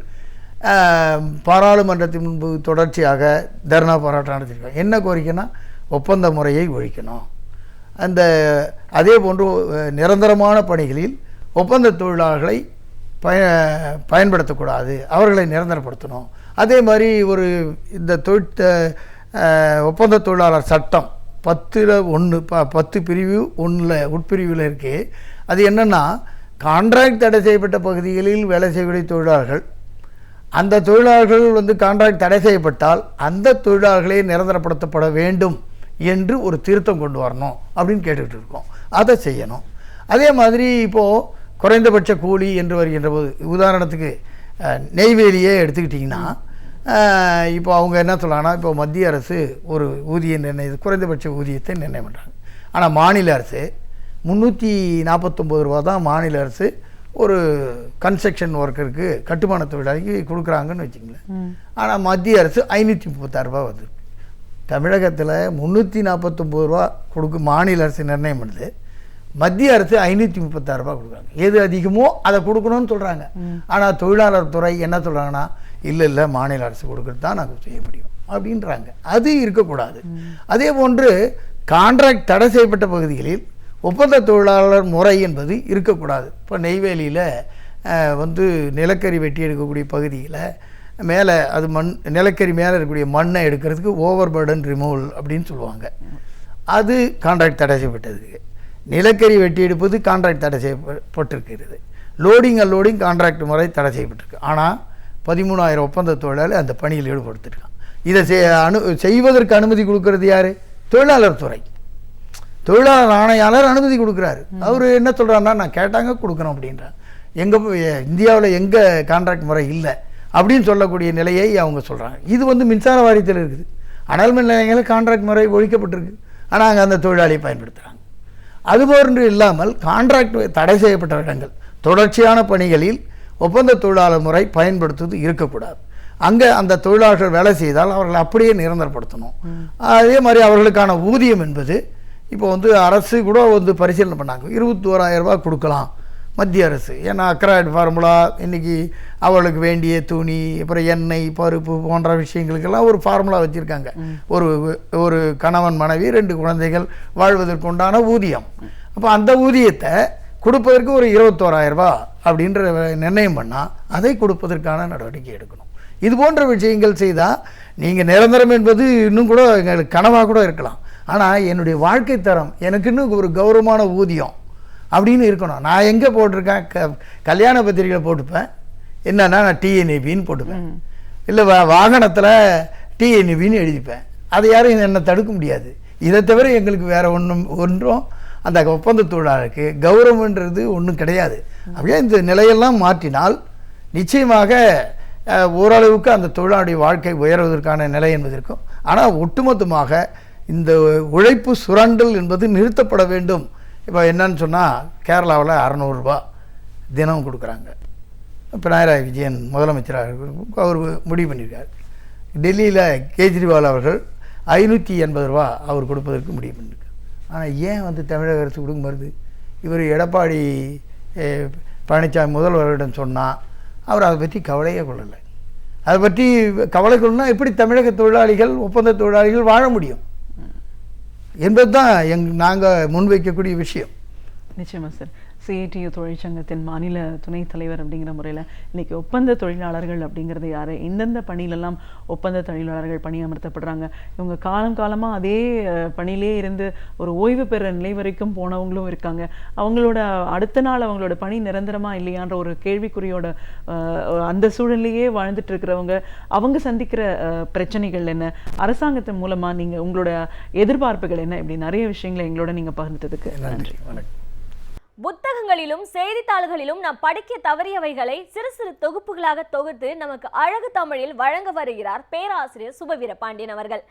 E: பாராளுமன்றத்தின் முன்பு தொடர்ச்சியாக தர்ணா போராட்டம் நடத்திருக்காங்க. என்ன கோரிக்கைன்னா, ஒப்பந்த முறையை ஒழிக்கணும். அதே போன்று நிரந்தரமான பணிகளில் ஒப்பந்த தொழிலாளர்களை பயன்படுத்தக்கூடாது, அவர்களை நிரந்தரப்படுத்தணும். அதே மாதிரி ஒரு இந்த ஒப்பந்த தொழிலாளர் சட்டம் 10 பிரிவு 1 உட்பிரிவில் இருக்கு. அது என்னென்னா, கான்ட்ராக்ட் தடை செய்யப்பட்ட பகுதிகளில் வேலை செய்யக்கூடிய தொழிலாளர்கள், அந்த தொழிலாளர்கள் வந்து கான்ட்ராக்ட் தடை செய்யப்பட்டால் அந்த தொழிலாளர்களே நிரந்தரப்படுத்தப்பட வேண்டும் என்று ஒரு திருத்தம் கொண்டு வரணும் அப்படின்னு கேட்டுக்கிட்டு இருக்கோம். அதை செய்யணும். அதே மாதிரி இப்போது குறைந்தபட்ச கூலி என்று வருகின்ற போது, உதாரணத்துக்கு நெய்வேலியே எடுத்துக்கிட்டிங்கன்னா, இப்போ அவங்க என்ன சொல்லலாம்னா, இப்போ மத்திய அரசு ஒரு ஊதியம் குறைந்தபட்ச ஊதியத்தை நிர்ணயம் பண்ணுறாங்க. ஆனால் மாநில அரசு 349 ரூபா தான் மாநில அரசு ஒரு கன்ஸ்ட்ரக்ஷன் ஒர்க்கருக்கு, கட்டுமான தொழிலாளிக்கு கொடுக்குறாங்கன்னு வச்சுங்களேன். ஆனால் மத்திய அரசு 536 ரூபா வந்துருக்கு. தமிழகத்தில் 349 ரூபா மாநில அரசு நிர்ணயம் பண்ணுது, மத்திய அரசு 536 ரூபா கொடுக்குறாங்க. எது அதிகமோ அதை கொடுக்கணும்னு சொல்கிறாங்க. ஆனால் தொழிலாளர் துறை என்ன சொல்கிறாங்கன்னா, இல்லை மாநில அரசு கொடுக்குறது தான் நாங்கள் செய்ய முடியும் அப்படின்றாங்க. அது இருக்கக்கூடாது. அதே போன்று கான்ட்ராக்ட் தடை செய்யப்பட்ட பகுதிகளில் ஒப்பந்த தொழிலாளர் முறை என்பது இருக்கக்கூடாது. இப்போ நெய்வேலியில் வந்து நிலக்கரி வெட்டி எடுக்கக்கூடிய பகுதியில் மேலே அது நிலக்கரி மேலே இருக்கக்கூடிய மண்ணை எடுக்கிறதுக்கு ஓவர் பர்டன் ரிமூவல் அப்படின்னு சொல்லுவாங்க. அது கான்ட்ராக்ட் தடை செய்யப்பட்டது. நிலக்கரி வெட்டி எடுப்பது கான்ட்ராக்ட் தடை செய்யப்பட்டிருக்கிறது. லோடிங் அன்லோடிங் கான்ட்ராக்ட் முறை தடை செய்யப்பட்டிருக்கு. ஆனால் 13,000 ஒப்பந்த தொழிலாளி அந்த பணியில் ஈடுபடுத்திருக்கான். இதை செய்வதற்கு அனுமதி கொடுக்கறது யார்? தொழிலாளர் துறை. தொழிலாளர் ஆணையாளர் அனுமதி கொடுக்குறாரு. அவர் என்ன சொல்கிறாருன்னா, நான் கேட்டாங்க கொடுக்குறோம் அப்படின்றார். இந்தியாவில் எங்கே கான்ட்ராக்ட் முறை இல்லை அப்படின்னு சொல்லக்கூடிய நிலையை அவங்க சொல்கிறாங்க. இது வந்து மின்சார வாரியத்தில் இருக்குது. அனல் மின் நிலையங்களில் கான்ட்ராக்ட் முறை ஒழிக்கப்பட்டிருக்கு. ஆனால் அங்கே அந்த தொழிலாளியை பயன்படுத்துகிறாங்க. அதுபோன்று இல்லாமல் கான்ட்ராக்ட் தடை செய்யப்பட்ட இடங்கள், தொடர்ச்சியான பணிகளில் ஒப்பந்த தொழிலாளர் முறை பயன்படுத்துவது இருக்கக்கூடாது. அங்கே அந்த தொழிலாளர்கள் வேலை செய்தால் அவர்களை அப்படியே நிரந்தரப்படுத்தணும். அதே மாதிரி அவர்களுக்கான ஊதியம் என்பது இப்போ வந்து அரசு கூட வந்து பரிசீலனை பண்ணாங்க. 21,000 ரூபா கொடுக்கலாம் மத்திய அரசு. ஏன்னா அக்ராய்டு ஃபார்முலா இன்றைக்கி அவர்களுக்கு வேண்டிய துணி, அப்புறம் எண்ணெய், பருப்பு போன்ற விஷயங்களுக்கெல்லாம் ஒரு ஃபார்முலா வச்சுருக்காங்க. ஒரு கணவன் மனைவி 2 குழந்தைகள் வாழ்வதற்கு உண்டான ஊதியம். அப்போ அந்த ஊதியத்தை கொடுப்பதற்கு ஒரு 21,000 ரூபா அப்படின்ற நிர்ணயம் பண்ணால் அதை கொடுப்பதற்கான நடவடிக்கை எடுக்கணும். இது போன்ற விஷயங்கள் செய்தால் நீங்கள் நிரந்தரம் என்பது இன்னும் கூட எங்களுக்கு கனவாக கூட இருக்கலாம். ஆனால் என்னுடைய வாழ்க்கை தரம், எனக்கு இன்னும் ஒரு கௌரவமான ஊதியம் அப்படின்னு இருக்கணும். நான் எங்கே போட்டிருக்கேன், கல்யாண பத்திரிகையில் போட்டுப்பேன். என்னன்னா நான் டிஎன்ஏபின்னு போட்டுப்பேன். இல்லை வாகனத்தில் டிஎன்ஏபின்னு எழுதிப்பேன். அதை யாரும் என்னை தடுக்க முடியாது. இதை தவிர எங்களுக்கு வேறு ஒன்றும் அந்த ஒப்பந்த தொழிலாளருக்கு கௌரவன்றது ஒன்றும் கிடையாது. அப்படியே இந்த நிலையெல்லாம் மாற்றினால் நிச்சயமாக ஓரளவுக்கு அந்த தொழிலாளருடைய வாழ்க்கை உயர்வதற்கான நிலை என்பது இருக்கும். ஆனால் ஒட்டுமொத்தமாக இந்த உழைப்பு சுரண்டல் என்பது நிறுத்தப்பட வேண்டும். இப்போ என்னன்னு சொன்னால், கேரளாவில் 600 ரூபா தினம் கொடுக்குறாங்க. பினராயி விஜயன் முதலமைச்சராக அவர் முடிவு பண்ணியிருக்கார். டெல்லியில் கேஜ்ரிவால் அவர்கள் 580 ரூபா அவர் கொடுப்பதற்கு முடிவு பண்ணியிருக்கார். ஆனால் ஏன் வந்து தமிழக அரசு கொடுக்க வருது? இவர் எடப்பாடி பழனிசாமி முதல்வரிடம் சொன்னால் அவர் அதை பற்றி கவலையே கொள்ளலை. அதை பற்றி கவலை கொள்ளனா எப்படி தமிழக தொழிலாளிகள், ஒப்பந்த தொழிலாளிகள் வாழ முடியும் என்பது தான் நாங்கள் முன்வைக்கக்கூடிய விஷயம்.
D: நிச்சயமாக சார். சிஐடியு தொழிற்சங்கத்தின் மாநில துணைத் தலைவர் அப்படிங்கிற முறையில் இன்றைக்கி ஒப்பந்த தொழிலாளர்கள் அப்படிங்கிறது யார், எந்தெந்த பணியிலெல்லாம் ஒப்பந்த தொழிலாளர்கள் பணியமர்த்தப்படுறாங்க, இவங்க காலமாக அதே பணியிலே இருந்து ஒரு ஓய்வு பெற நிலை வரைக்கும் போனவங்களும் இருக்காங்க. அவங்களோட அடுத்த நாள் அவங்களோட பணி நிரந்தரமாக இல்லையான்ற ஒரு கேள்விக்குறியோட அந்த சூழலையே வாழ்ந்துட்டு இருக்கிறவங்க, அவங்க சந்திக்கிற பிரச்சனைகள் என்ன, அரசாங்கத்தின் மூலமாக நீங்கள் உங்களோட எதிர்பார்ப்புகள் என்ன, இப்படி நிறைய விஷயங்களை எங்களோட நீங்கள் பகிர்ந்ததுக்கு நன்றி. வணக்கம்.
A: புத்தகங்களிலும் செய்தித்தாள்களிலும் நாம் படிக்க தவறியவைகளை சிறு சிறு தொகுப்புகளாக தொகுத்து நமக்கு அழகு தமிழில் வழங்க வருகிறார் பேராசிரியர் சுபவீர பாண்டியன் அவர்கள்.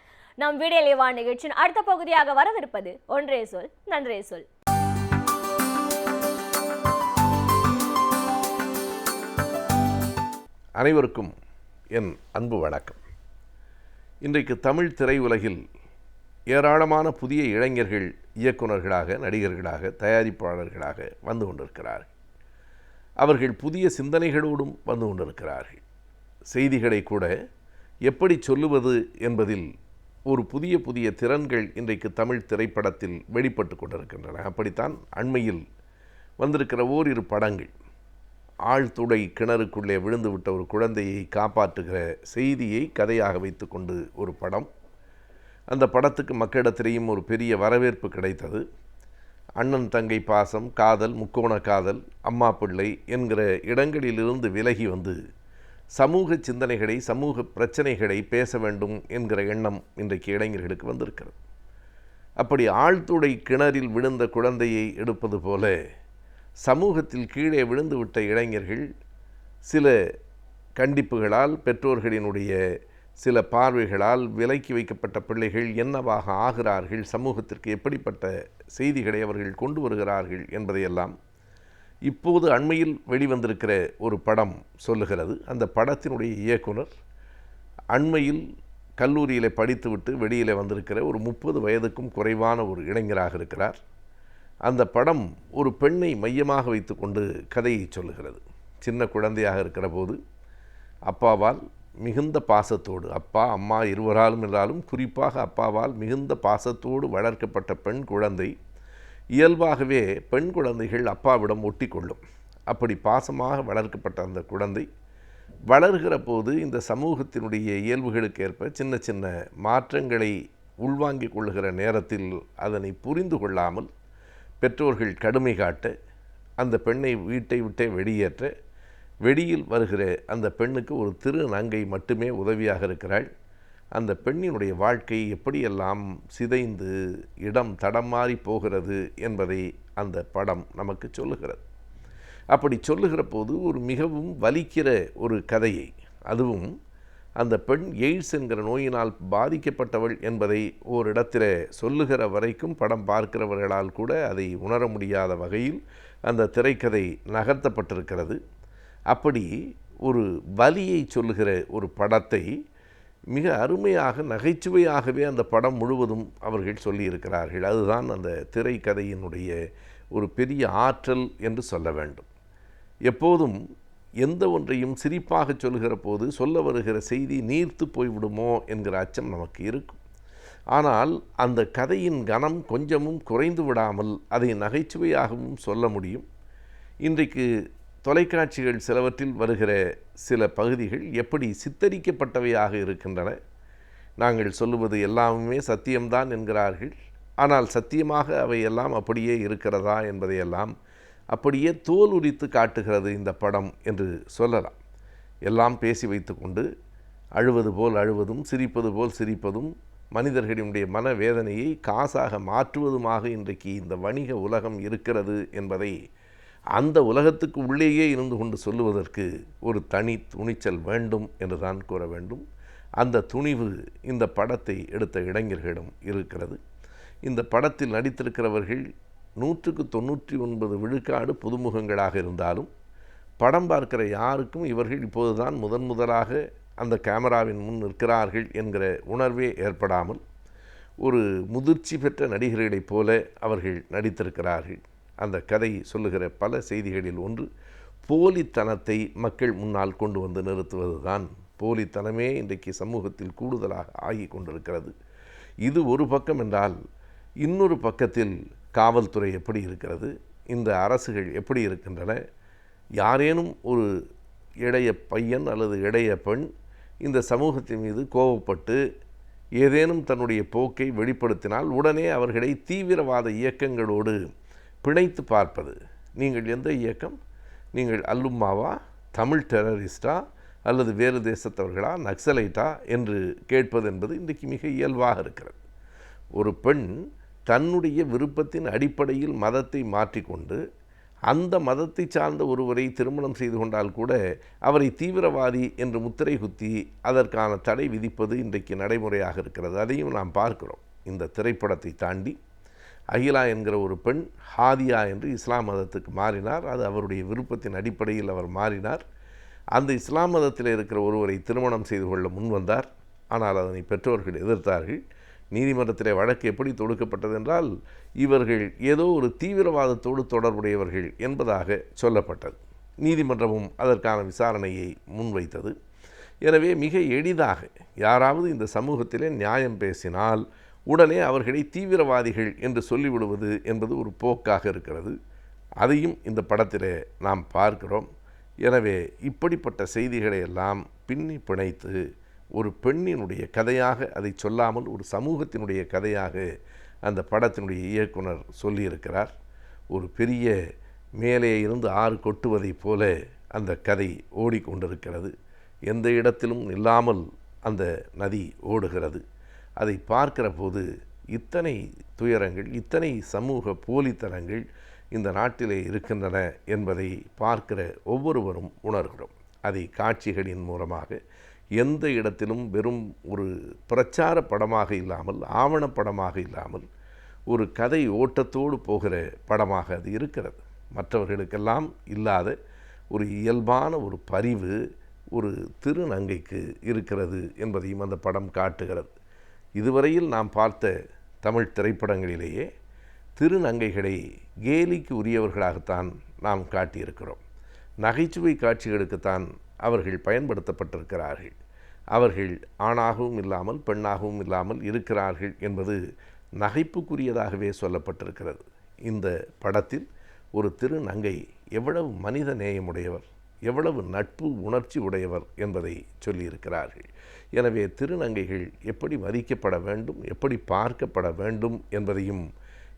A: நம் விடியலேவா நிகழ்ச்சியின் அடுத்த பகுதியாக வரவிருப்பது ஒன்றே சொல் நன்றே சொல்.
F: அனைவருக்கும் என் அன்பு வணக்கம். இன்றைக்கு தமிழ் திரையுலகில் ஏராளமான புதிய இளைஞர்கள் இயக்குநர்களாக, நடிகர்களாக, தயாரிப்பாளர்களாக வந்து கொண்டிருக்கிறார்கள். அவர்கள் புதிய சிந்தனைகளோடும் வந்து கொண்டிருக்கிறார்கள். செய்திகளை கூட எப்படி சொல்லுவது என்பதில் ஒரு புதிய புதிய திறன்கள் இன்றைக்கு தமிழ் திரைப்படத்தில் வெளிப்பட்டு கொண்டிருக்கின்றன. அப்படித்தான் அண்மையில் வந்திருக்கிற ஓரிரு படங்கள். ஆழ்துளை கிணறுக்குள்ளே விழுந்து விட்ட ஒரு குழந்தையை காப்பாற்றுகிற செய்தியை கதையாக வைத்துக்கொண்டு ஒரு படம். அந்த படத்துக்கு மக்களிடத்திலேயும் ஒரு பெரிய வரவேற்பு கிடைத்தது. அண்ணன் தங்கை பாசம், காதல், முக்கோண காதல், அம்மா பிள்ளை என்கிற இடங்களிலிருந்து விலகி வந்து சமூக சிந்தனைகளை, சமூக பிரச்சனைகளை பேச வேண்டும் என்கிற எண்ணம் இன்றைக்கு இளைஞர்களுக்கு வந்திருக்கிறது. அப்படி ஆழ்துளை கிணறில் விழுந்த குழந்தையை எடுப்பது போல சமூகத்தில் கீழே விழுந்துவிட்ட இளைஞர்கள் சில கண்டிப்புகளால், பெற்றோர்களினுடைய சில பார்வைகளால் விலக்கி வைக்கப்பட்ட பிள்ளைகள் என்னவாக ஆகிறார்கள், சமூகத்திற்கு எப்படிப்பட்ட செய்திகளை அவர்கள் கொண்டு வருகிறார்கள் என்பதையெல்லாம் இப்போது அண்மையில் வெளிவந்திருக்கிற ஒரு படம் சொல்லுகிறது. அந்த படத்தினுடைய இயக்குனர் அண்மையில் கல்லூரியில் படித்துவிட்டு வெளியில் வந்திருக்கிற ஒரு 30 வயதுக்கும் குறைவான ஒரு இளைஞராக இருக்கிறார். அந்த படம் ஒரு பெண்ணை மையமாக வைத்து கொண்டு கதையை சொல்லுகிறது. சின்ன குழந்தையாக இருக்கிற போது அப்பாவால் மிகுந்த பாசத்தோடு, அப்பா அம்மா இருவராலும் என்றாலும் குறிப்பாக அப்பாவால் மிகுந்த பாசத்தோடு வளர்க்கப்பட்ட பெண் குழந்தை இயல்பாகவே பெண் குழந்தைகள் அப்பாவிடம் ஒட்டி கொள்ளும். அப்படி பாசமாக வளர்க்கப்பட்ட அந்த குழந்தை வளர்கிற போது இந்த சமூகத்தினுடைய இயல்புகளுக்கு ஏற்ப சின்ன சின்ன மாற்றங்களை உள்வாங்கிக் கொள்ளுகிற நேரத்தில் அதனை புரிந்து கொள்ளாமல் பெற்றோர்கள் கடுமை காட்ட, அந்த பெண்ணை வீட்டை விட்டே வெளியேற்ற, வெளியில் வருகிற அந்த பெண்ணுக்கு ஒரு திரு நங்கை மட்டுமே உதவியாக இருக்கிறாள். அந்த பெண்ணினுடைய வாழ்க்கை எப்படியெல்லாம் சிதைந்து இடம் தடம் மாறி போகிறது என்பதை அந்த படம் நமக்கு சொல்லுகிறது. அப்படி சொல்லுகிற போது ஒரு மிகவும் வலிக்கிற ஒரு கதையை, அதுவும் அந்த பெண் எய்ட்ஸ் என்கிற நோயினால் பாதிக்கப்பட்டவள் என்பதை ஓரிடத்தில் சொல்லுகிற வரைக்கும் படம் பார்க்கிறவர்களால் கூட அதை உணர முடியாத வகையில் அந்த திரைக்கதை நகர்த்தப்பட்டிருக்கிறது. அப்படி ஒரு வலியை சொல்லுகிற ஒரு படத்தை மிக அருமையாக, நகைச்சுவையாகவே அந்த படம் முழுவதும் அவர்கள் சொல்லியிருக்கிறார்கள். அதுதான் அந்த திரைக்கதையினுடைய ஒரு பெரிய ஆற்றல் என்று சொல்ல வேண்டும். எப்போதும் எந்த ஒன்றையும் சிரிப்பாக சொல்லுகிற போது சொல்ல வருகிற செய்தி நீர்த்து போய்விடுமோ என்கிற அச்சம் நமக்கு இருக்கும். ஆனால் அந்த கதையின் கனம் கொஞ்சமும் குறைந்து விடாமல் அதை நகைச்சுவையாகவும் சொல்ல முடியும். இன்றைக்கு தொலைக்காட்சிகள் சிலவற்றில் வருகிற சில பகுதிகள் எப்படி சித்தரிக்கப்பட்டவையாக இருக்கின்றன. நாங்கள் சொல்லுவது எல்லாமே சத்தியம்தான் என்கிறார்கள். ஆனால் சத்தியமாக அவையெல்லாம் அப்படியே இருக்கிறதா என்பதையெல்லாம் அப்படியே தோல் உரித்து காட்டுகிறது இந்த படம் என்று சொல்லலாம். எல்லாம் பேசி வைத்து கொண்டு அழுவது போல் அழுவதும், சிரிப்பது போல் சிரிப்பதும், மனிதர்களுடைய மனவேதனையை காசாக மாற்றுவதுமாக இன்றைக்கு இந்த வணிக உலகம் இருக்கிறது என்பதை அந்த உலகத்துக்கு உள்ளேயே இருந்து கொண்டு சொல்லுவதற்கு ஒரு தனி துணிச்சல் வேண்டும் என்று தான் கூற வேண்டும். அந்த துணிவு இந்த படத்தை எடுத்த இளைஞர்களிடம் இருக்கிறது. இந்த படத்தில் நடித்திருக்கிறவர்கள் 199 விழுக்காடு புதுமுகங்களாக இருந்தாலும் படம் பார்க்கிற யாருக்கும் இவர்கள் இப்போதுதான் முதலாக அந்த கேமராவின் முன் நிற்கிறார்கள் என்கிற உணர்வே ஏற்படாமல் ஒரு முதிர்ச்சி பெற்ற நடிகர்களைப் போல அவர்கள் நடித்திருக்கிறார்கள். அந்த கதை சொல்லுகிற பல செய்திகளில் ஒன்று போலித்தனத்தை மக்கள் முன்னால் கொண்டு வந்து நிறுத்துவது தான். போலித்தனமே இன்றைக்கு சமூகத்தில் கூடுதலாக ஆகி கொண்டிருக்கிறது. இது ஒரு பக்கம் என்றால், இன்னொரு பக்கத்தில் காவல்துறை எப்படி இருக்கிறது, இந்த அரசுகள் எப்படி இருக்கின்றன. யாரேனும் ஒரு இளைய பையன் அல்லது இளைய பெண் இந்த சமூகத்தின் மீது கோபப்பட்டு ஏதேனும் தன்னுடைய போக்கை வெளிப்படுத்தினால் உடனே அவர்களை தீவிரவாத இயக்கங்களோடு பிணைத்து பார்ப்பது. நீங்கள் எந்த இயக்கம், நீங்கள் அல்லும்மாவா, தமிழ் டெரரிஸ்டா அல்லது வேறு தேசத்தவர்களா, நக்சலைட்டா என்று கேட்பது என்பது இன்றைக்கு மிக இயல்பாக இருக்கிறது. ஒரு பெண் தன்னுடைய விருப்பத்தின் அடிப்படையில் மதத்தை மாற்றிக்கொண்டு அந்த மதத்தை சார்ந்த ஒருவரை திருமணம் செய்து கொண்டால் கூட அவரை தீவிரவாதி என்று முத்திரை குத்தி அதற்கான தடை விதிப்பது இன்றைக்கு நடைமுறையாக இருக்கிறது. அதையும் நாம் பார்க்கிறோம். இந்த திரைப்படத்தை தாண்டி அகிலா என்கிற ஒரு பெண் ஹாதியா என்று இஸ்லாம் மதத்துக்கு மாறினார். அது அவருடைய விருப்பத்தின் அடிப்படையில் அவர் மாறினார். அந்த இஸ்லாம் மதத்தில் இருக்கிற ஒருவரை திருமணம் செய்து கொள்ள முன்வந்தார். ஆனால் அதனை பெற்றோர்கள் எதிர்த்தார்கள். நீதிமன்றத்திலே வழக்கு எப்படி தொடுக்கப்பட்டது என்றால், இவர்கள் ஏதோ ஒரு தீவிரவாதத்தோடு தொடர்புடையவர்கள் என்பதாக சொல்லப்பட்டது. நீதிமன்றமும் அதற்கான விசாரணையை முன்வைத்தது. எனவே மிக எளிதாக யாராவது இந்த சமூகத்திலே நியாயம் பேசினால் உடனே அவர்களை தீவிரவாதிகள் என்று சொல்லிவிடுவது என்பது ஒரு போக்காக இருக்கிறது. அதையும் இந்த படத்திலே நாம் பார்க்கிறோம். எனவே இப்படிப்பட்ட செய்திகளை எல்லாம் பின்னி பிணைத்து ஒரு பெண்ணினுடைய கதையாக அதை சொல்லாமல் ஒரு சமூகத்தினுடைய கதையாக அந்த படத்தினுடைய இயக்குனர் சொல்லியிருக்கிறார். ஒரு பெரிய மேலே இருந்து ஆறு கொட்டுவதைப் போல அந்த கதை ஓடிக்கொண்டிருக்கிறது. எந்த இடத்திலும் நில்லாமல் அந்த நதி ஓடுகிறது. அதை பார்க்கிற போது இத்தனை துயரங்கள், இத்தனை சமூக போலித்தனங்கள் இந்த நாட்டிலே இருக்கின்றன என்பதை பார்க்கிற ஒவ்வொருவரும் உணர்கிறோம். அதை காட்சிகளின் மூலமாக எந்த இடத்திலும் வெறும் ஒரு பிரச்சார படமாக இல்லாமல், ஆவணப்படமாக இல்லாமல், ஒரு கதை ஓட்டத்தோடு போகிற படமாக அது இருக்கிறது. மற்றவர்களுக்கெல்லாம் இல்லாத ஒரு இயல்பான ஒரு பரிவு ஒரு திருநங்கைக்கு இருக்கிறது என்பதையும் அந்த படம் காட்டுகிறது. இதுவரையில் நாம் பார்த்த தமிழ் திரைப்படங்களிலேயே திருநங்கைகளை கேலிக்கு உரியவர்களாகத்தான் நாம் காட்டியிருக்கிறோம். நகைச்சுவை காட்சிகளுக்குத்தான் அவர்கள் பயன்படுத்தப்பட்டிருக்கிறார்கள். அவர்கள் ஆணாகவும் இல்லாமல் பெண்ணாகவும் இல்லாமல் இருக்கிறார்கள் என்பது நகைப்புக்குரியதாகவே சொல்லப்பட்டிருக்கிறது. இந்த படத்தில் ஒரு திருநங்கை எவ்வளவு மனித நேயமுடையவர், எவ்வளவு நட்பு உணர்ச்சி உடையவர் என்பதை சொல்லியிருக்கிறார்கள். எனவே திருநங்கைகள் எப்படி மதிக்கப்பட வேண்டும், எப்படி பார்க்கப்பட வேண்டும் என்பதையும்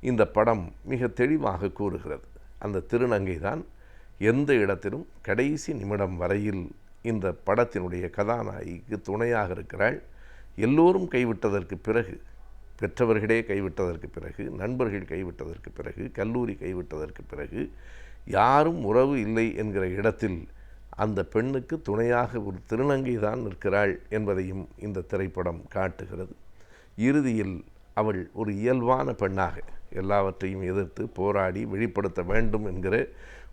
F: இந்த படம் மிக தெளிவாக கூறுகிறது. அந்த திருநங்கை தான் எந்த இடத்திலும் கடைசி நிமிடம் வரையில் இந்த படத்தினுடைய கதாநாயகிக்கு துணையாக இருக்கிறாள். எல்லோரும் கைவிட்டதற்கு பிறகு, பெற்றவர்களே கைவிட்டதற்கு பிறகு, நண்பர்கள் கைவிட்டதற்கு பிறகு, கல்லூரி கைவிட்டதற்கு பிறகு, யாரும் உறவு இல்லை என்கிற இடத்தில் அந்த பெண்ணுக்கு துணையாக ஒரு திருநங்கை தான் நிற்கிறாள் என்பதையும் இந்த திரைப்படம் காட்டுகிறது. இறுதியில் அவள் ஒரு இயல்பான பெண்ணாக எல்லாவற்றையும் எதிர்த்து போராடி வெளிப்படுத்த வேண்டும் என்கிற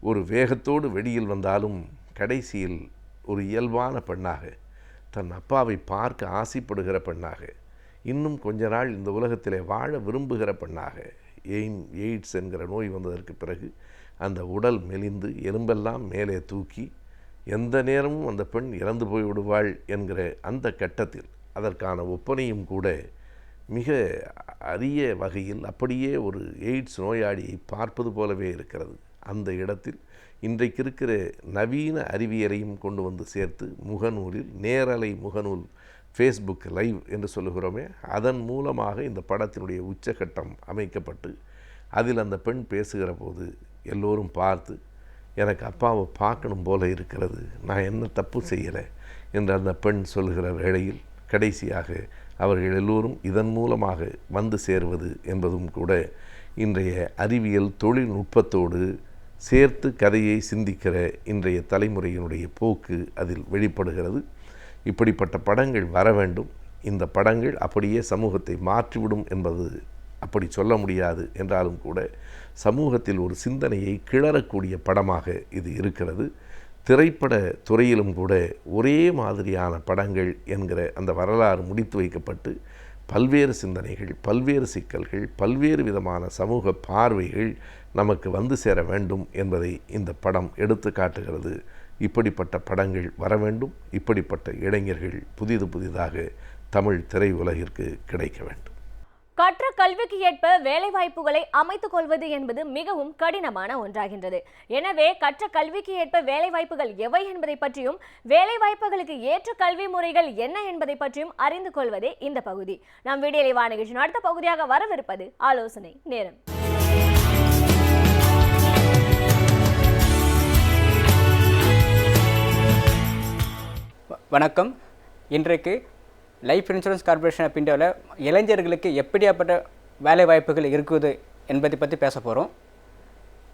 F: ஒரு வேகத்தோடு வெளியில் வந்தாலும் கடைசியில் ஒரு இயல்பான பெண்ணாக, தன் அப்பாவை பார்க்க ஆசைப்படுகிற பெண்ணாக, இன்னும் கொஞ்ச நாள் இந்த உலகத்திலே வாழ விரும்புகிற பெண்ணாக, எய்ட்ஸ் என்கிற நோய் வந்ததற்கு பிறகு அந்த உடல் மெலிந்து எலும்பெல்லாம் மேலே தூக்கி எந்த நேரமும் அந்த பெண் இறந்து போய் விடுவாள் என்கிற அந்த கட்டத்தில் அதற்கான ஒப்பனையும் கூட மிக அரிய வகையில் அப்படியே ஒரு எய்ட்ஸ் நோயாளியை பார்ப்பது போலவே இருக்கிறது. அந்த இடத்தில் இன்றைக்கு இருக்கிற நவீன அறிவியலையும் கொண்டு வந்து சேர்த்து முகநூலில், நேரலை முகநூல், ஃபேஸ்புக் லைவ் என்று சொல்லுகிறோமே, அதன் மூலமாக இந்த படத்தினுடைய உச்சகட்டம் அமைக்கப்பட்டு அதில் அந்த பெண் பேசுகிற போது எல்லோரும் பார்த்து எனக்கு அப்பாவை பார்க்கணும் போல இருக்கிறது, நான் என்ன தப்பு செய்யலை என்று அந்த பெண் சொல்லுகிற வேளையில் கடைசியாக அவர்கள் எல்லோரும் இதன் மூலமாக வந்து சேருவது என்பதும் கூட இன்றைய அறிவியல் தொழில்நுட்பத்தோடு சேர்த்து கதையை சிந்திக்கிற இன்றைய தலைமுறையினுடைய போக்கு அதில் வெளிப்படுகிறது. இப்படிப்பட்ட படங்கள் வர வேண்டும். இந்த படங்கள் அப்படியே சமூகத்தை மாற்றிவிடும் என்பது அப்படி சொல்ல முடியாது என்றாலும் கூட சமூகத்தில் ஒரு சிந்தனையை கிளறக்கூடிய படமாக இது இருக்கிறது. திரைப்பட துறையிலும் கூட ஒரே மாதிரியான படங்கள் என்கிற அந்த வரலாறு முடித்து வைக்கப்பட்டு பல்வேறு சிந்தனைகள், பல்வேறு சிக்கல்கள், பல்வேறு விதமான சமூக பார்வைகள் நமக்கு வந்து சேர வேண்டும் என்பதை இந்த படம் எடுத்து காட்டுகிறது. இப்படிப்பட்ட படங்கள் வர வேண்டும். இப்படிப்பட்ட இளைஞர்கள் புதிதாக தமிழ் திரையுலகிற்கு கிடைக்க வேண்டும்.
A: கற்ற கல்விக்கு ஏற்ப வேலைவாய்ப்புகளை அமைத்துக் கொள்வது என்பது மிகவும் கடினமான ஒன்றாகின்றது. எனவே கற்ற கல்விக்கு ஏற்ப வேலைவாய்ப்புகள் எவை என்பதை பற்றியும், வேலைவாய்ப்புகளுக்கு ஏற்ற கல்வி முறைகள் என்ன என்பதை பற்றியும் அறிந்து கொள்வதே இந்த பகுதி. நாம் வீடியோலை நிகழ்ச்சியின் அடுத்த பகுதியாக வரவிருப்பது ஆலோசனை நேரம்.
G: வணக்கம். இன்றைக்கு லைஃப் இன்சூரன்ஸ் கார்பரேஷன் ஆஃப் இந்தியாவில் இளைஞர்களுக்கு எப்படியாப்பட்ட வேலை வாய்ப்புகள் இருக்குது என்பதை பற்றி பேச போகிறோம்.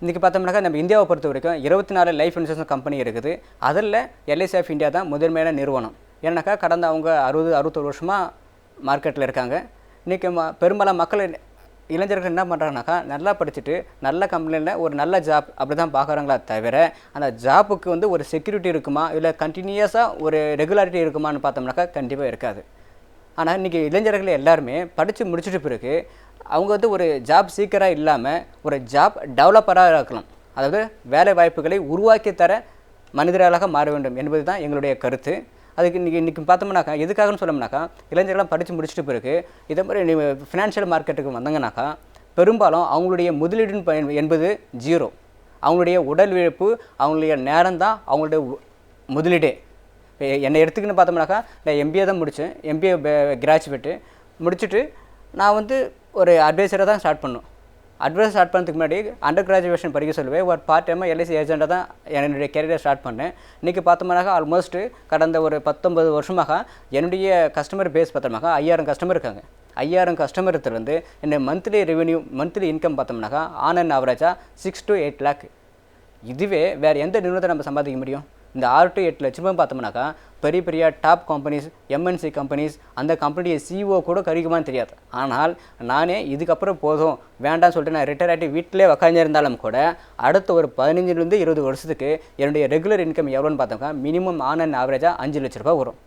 G: இன்றைக்கி பார்த்தோம்னாக்கா நம்ம இந்தியாவை பொறுத்த வரைக்கும் 24 லைஃப் இன்சூரன்ஸ் கம்பெனி இருக்குது. அதில் எல்ஐசி ஆஃப் இந்தியா தான் முதன்மையான நிறுவனம். ஏன்னாக்கா கடந்த அவங்க 60-61 வருஷமாக மார்க்கெட்டில் இருக்காங்க. இன்றைக்கி பெரும்பாலான மக்கள் இளைஞர்கள் என்ன பண்ணுறாங்கனாக்கா, நல்லா படிச்சுட்டு நல்ல கம்பெனியில் ஒரு நல்ல ஜாப் அப்படி தான் பார்க்குறாங்களா தவிர அந்த ஜாப்புக்கு வந்து ஒரு செக்யூரிட்டி இருக்குமா, இல்லை கண்டினியூஸாக ஒரு ரெகுலாரிட்டி இருக்குமான்னு பார்த்தோம்னாக்கா கண்டிப்பாக இருக்காது. ஆனால் இன்றைக்கி இளைஞர்கள் எல்லாருமே படித்து முடிச்சுட்டு பிறகு அவங்க வந்து ஒரு ஜாப் சீக்கராக இல்லாமல் ஒரு ஜாப் டெவலப்பராக இருக்கலாம். அதாவது வேலை வாய்ப்புகளை உருவாக்கி தர மனிதர்களாக மாற வேண்டும் என்பது தான் எங்களுடைய கருத்து. அதுக்கு இன்றைக்கி பார்த்தோம்னாக்கா எதுக்காகன்னு சொன்னோம்னாக்கா, இளைஞர்கள்லாம் படித்து முடிச்சுட்டு பிறகு இதே மாதிரி ஃபினான்ஷியல் மார்க்கெட்டுக்கு வந்தாங்கனாக்கா பெரும்பாலும் அவங்களுடைய முதலீடு என்பது 0. அவங்களுடைய உடல் உழைப்பு, அவங்களுடைய நேரம் தான் அவங்களுடைய முதலீடே. இப்போ என்னை எடுத்துக்கின்னு பார்த்தோம்னாக்கா, நான் எம்பிஏ தான் முடித்தேன். எம்பிஏ கிராஜுவேட்டு முடிச்சுட்டு நான் வந்து ஒரு அட்வைசராக தான் ஸ்டார்ட் பண்ணோம். அட்வைஸ் ஸ்டார்ட் பண்ணுறதுக்கு முன்னாடி அண்டர் கிராஜுவேஷன் படிக்க சொல்லுவேன். ஒரு பார்ட் டைமாக எல்ஐசி ஏஜெண்ட்டாக தான் என்னுடைய கெரியரை ஸ்டார்ட் பண்ணேன். இன்றைக்கி பார்த்தோம்னாக்கா ஆல்மோஸ்ட்டு கடந்த ஒரு 19 வருஷமாக என்னுடைய கஸ்டமர் பேஸ் பார்த்தோம்னாக்கா 5000 கஸ்டமர் இருக்காங்க. 5000 கஸ்டமர்லேருந்து என்ன மந்த்லி ரெவென்யூ, மந்த்லி இன்கம் பார்த்தோம்னாக்கா ஆன் அண்ட் ஆவரேஜாக 6 to 8 lakh. இதுவே வேறு எந்த நிறுவனத்தை நம்ம சம்பாதிக்க முடியும்? இந்த 6 to 8 லட்சம் பார்த்தோம்னாக்கா பெரிய பெரிய டாப் கம்பெனிஸ், எம்என்சி கம்பெனிஸ், அந்த கம்பெனியை சிஓ கூட கிடைக்குமான்னு தெரியாது. ஆனால் நானே இதுக்கப்புறம் போதும் வேண்டாம்னு சொல்லிட்டு நான் ரிட்டையர் ஆகிட்டு வீட்டிலே உக்காந்துருந்தாலும் கூட அடுத்த ஒரு 15 to 20 வருஷத்துக்கு என்னுடைய ரெகுலர் இன்கம் எவ்வளோன்னு பார்த்தோம்னா மினிமம் ஆன் அண்ட் ஆவரேஜாக 5 லட்ச ரூபா வரும்.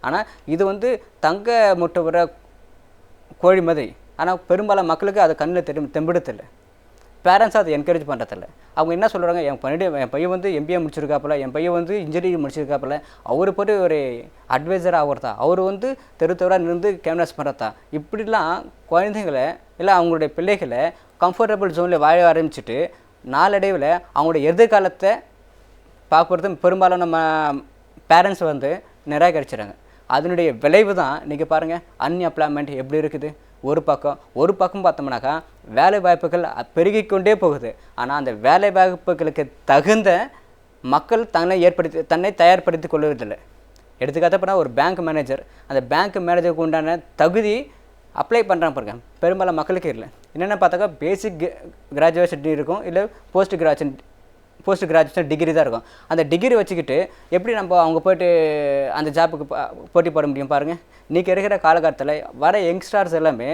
G: ஆனால் இது வந்து தங்க முட்டை வர கோழி மாதிரி. ஆனால் பெரும்பாலும் மக்களுக்கு அது கண்ணில் தெம்பிடுத்தில்லை. பேரண்ட்ஸாக அதை என்கரேஜ் பண்ணுறதில்ல. அவங்க என்ன சொல்கிறாங்க, என் பையன் வந்து எம்பிஏ முடிச்சிருக்காப்புல, என் பையன் வந்து இன்ஜினியரிங் முடிச்சிருக்காப்புல, அவர் போய்ட்டு ஒரு அட்வைசர் ஆகிறதா, அவர் வந்து தெருத்தவராக நின்று கேன்வாஸ் பண்ணுறதா, இப்படிலாம் குழந்தைங்களை இல்லை அவங்களுடைய பிள்ளைகளை கம்ஃபர்டபுள் ஜோனில் வாழ ஆரம்பிச்சுட்டு நாளடைவில் அவங்களுடைய எதிர்காலத்தை பார்க்குறது பெரும்பாலும் நம்ம பேரண்ட்ஸ் வந்து நிராகரிச்சுறாங்க. அதனுடைய விளைவு தான் இன்றைக்கி பாருங்கள் அன்எம்ப்ளாய்மெண்ட் எப்படி இருக்குது. ஒரு பக்கம் பார்த்தோம்னாக்கா வேலை வாய்ப்புகள் பெருகிக்கொண்டே போகுது. ஆனால் அந்த வேலை வாய்ப்புகளுக்கு தகுந்த மக்கள் தன்னை தயார்படுத்தி கொள்வதில்லை. எடுத்துக்காட்ட போனால் ஒரு பேங்க் மேனேஜர், அந்த பேங்க் மேனேஜருக்கு உண்டான தகுதி அப்ளை பண்ணுறாங்க பாருங்க, பெரும்பாலும் மக்களுக்கு இல்லை. என்னென்ன பார்த்தாக்கா பேசிக் கிராஜுவேஷன் இருக்கும், இல்லை போஸ்ட் கிராஜுவேஷன் டிகிரி தான் இருக்கும். அந்த டிகிரி வச்சுக்கிட்டு எப்படி நம்ம அவங்க போய்ட்டு அந்த ஜாப்புக்கு போட்டி போட முடியும் பாருங்கள். இன்றைக்கி இருக்கிற காலகட்டத்தில் வர யங்ஸ்டார்ஸ் எல்லாமே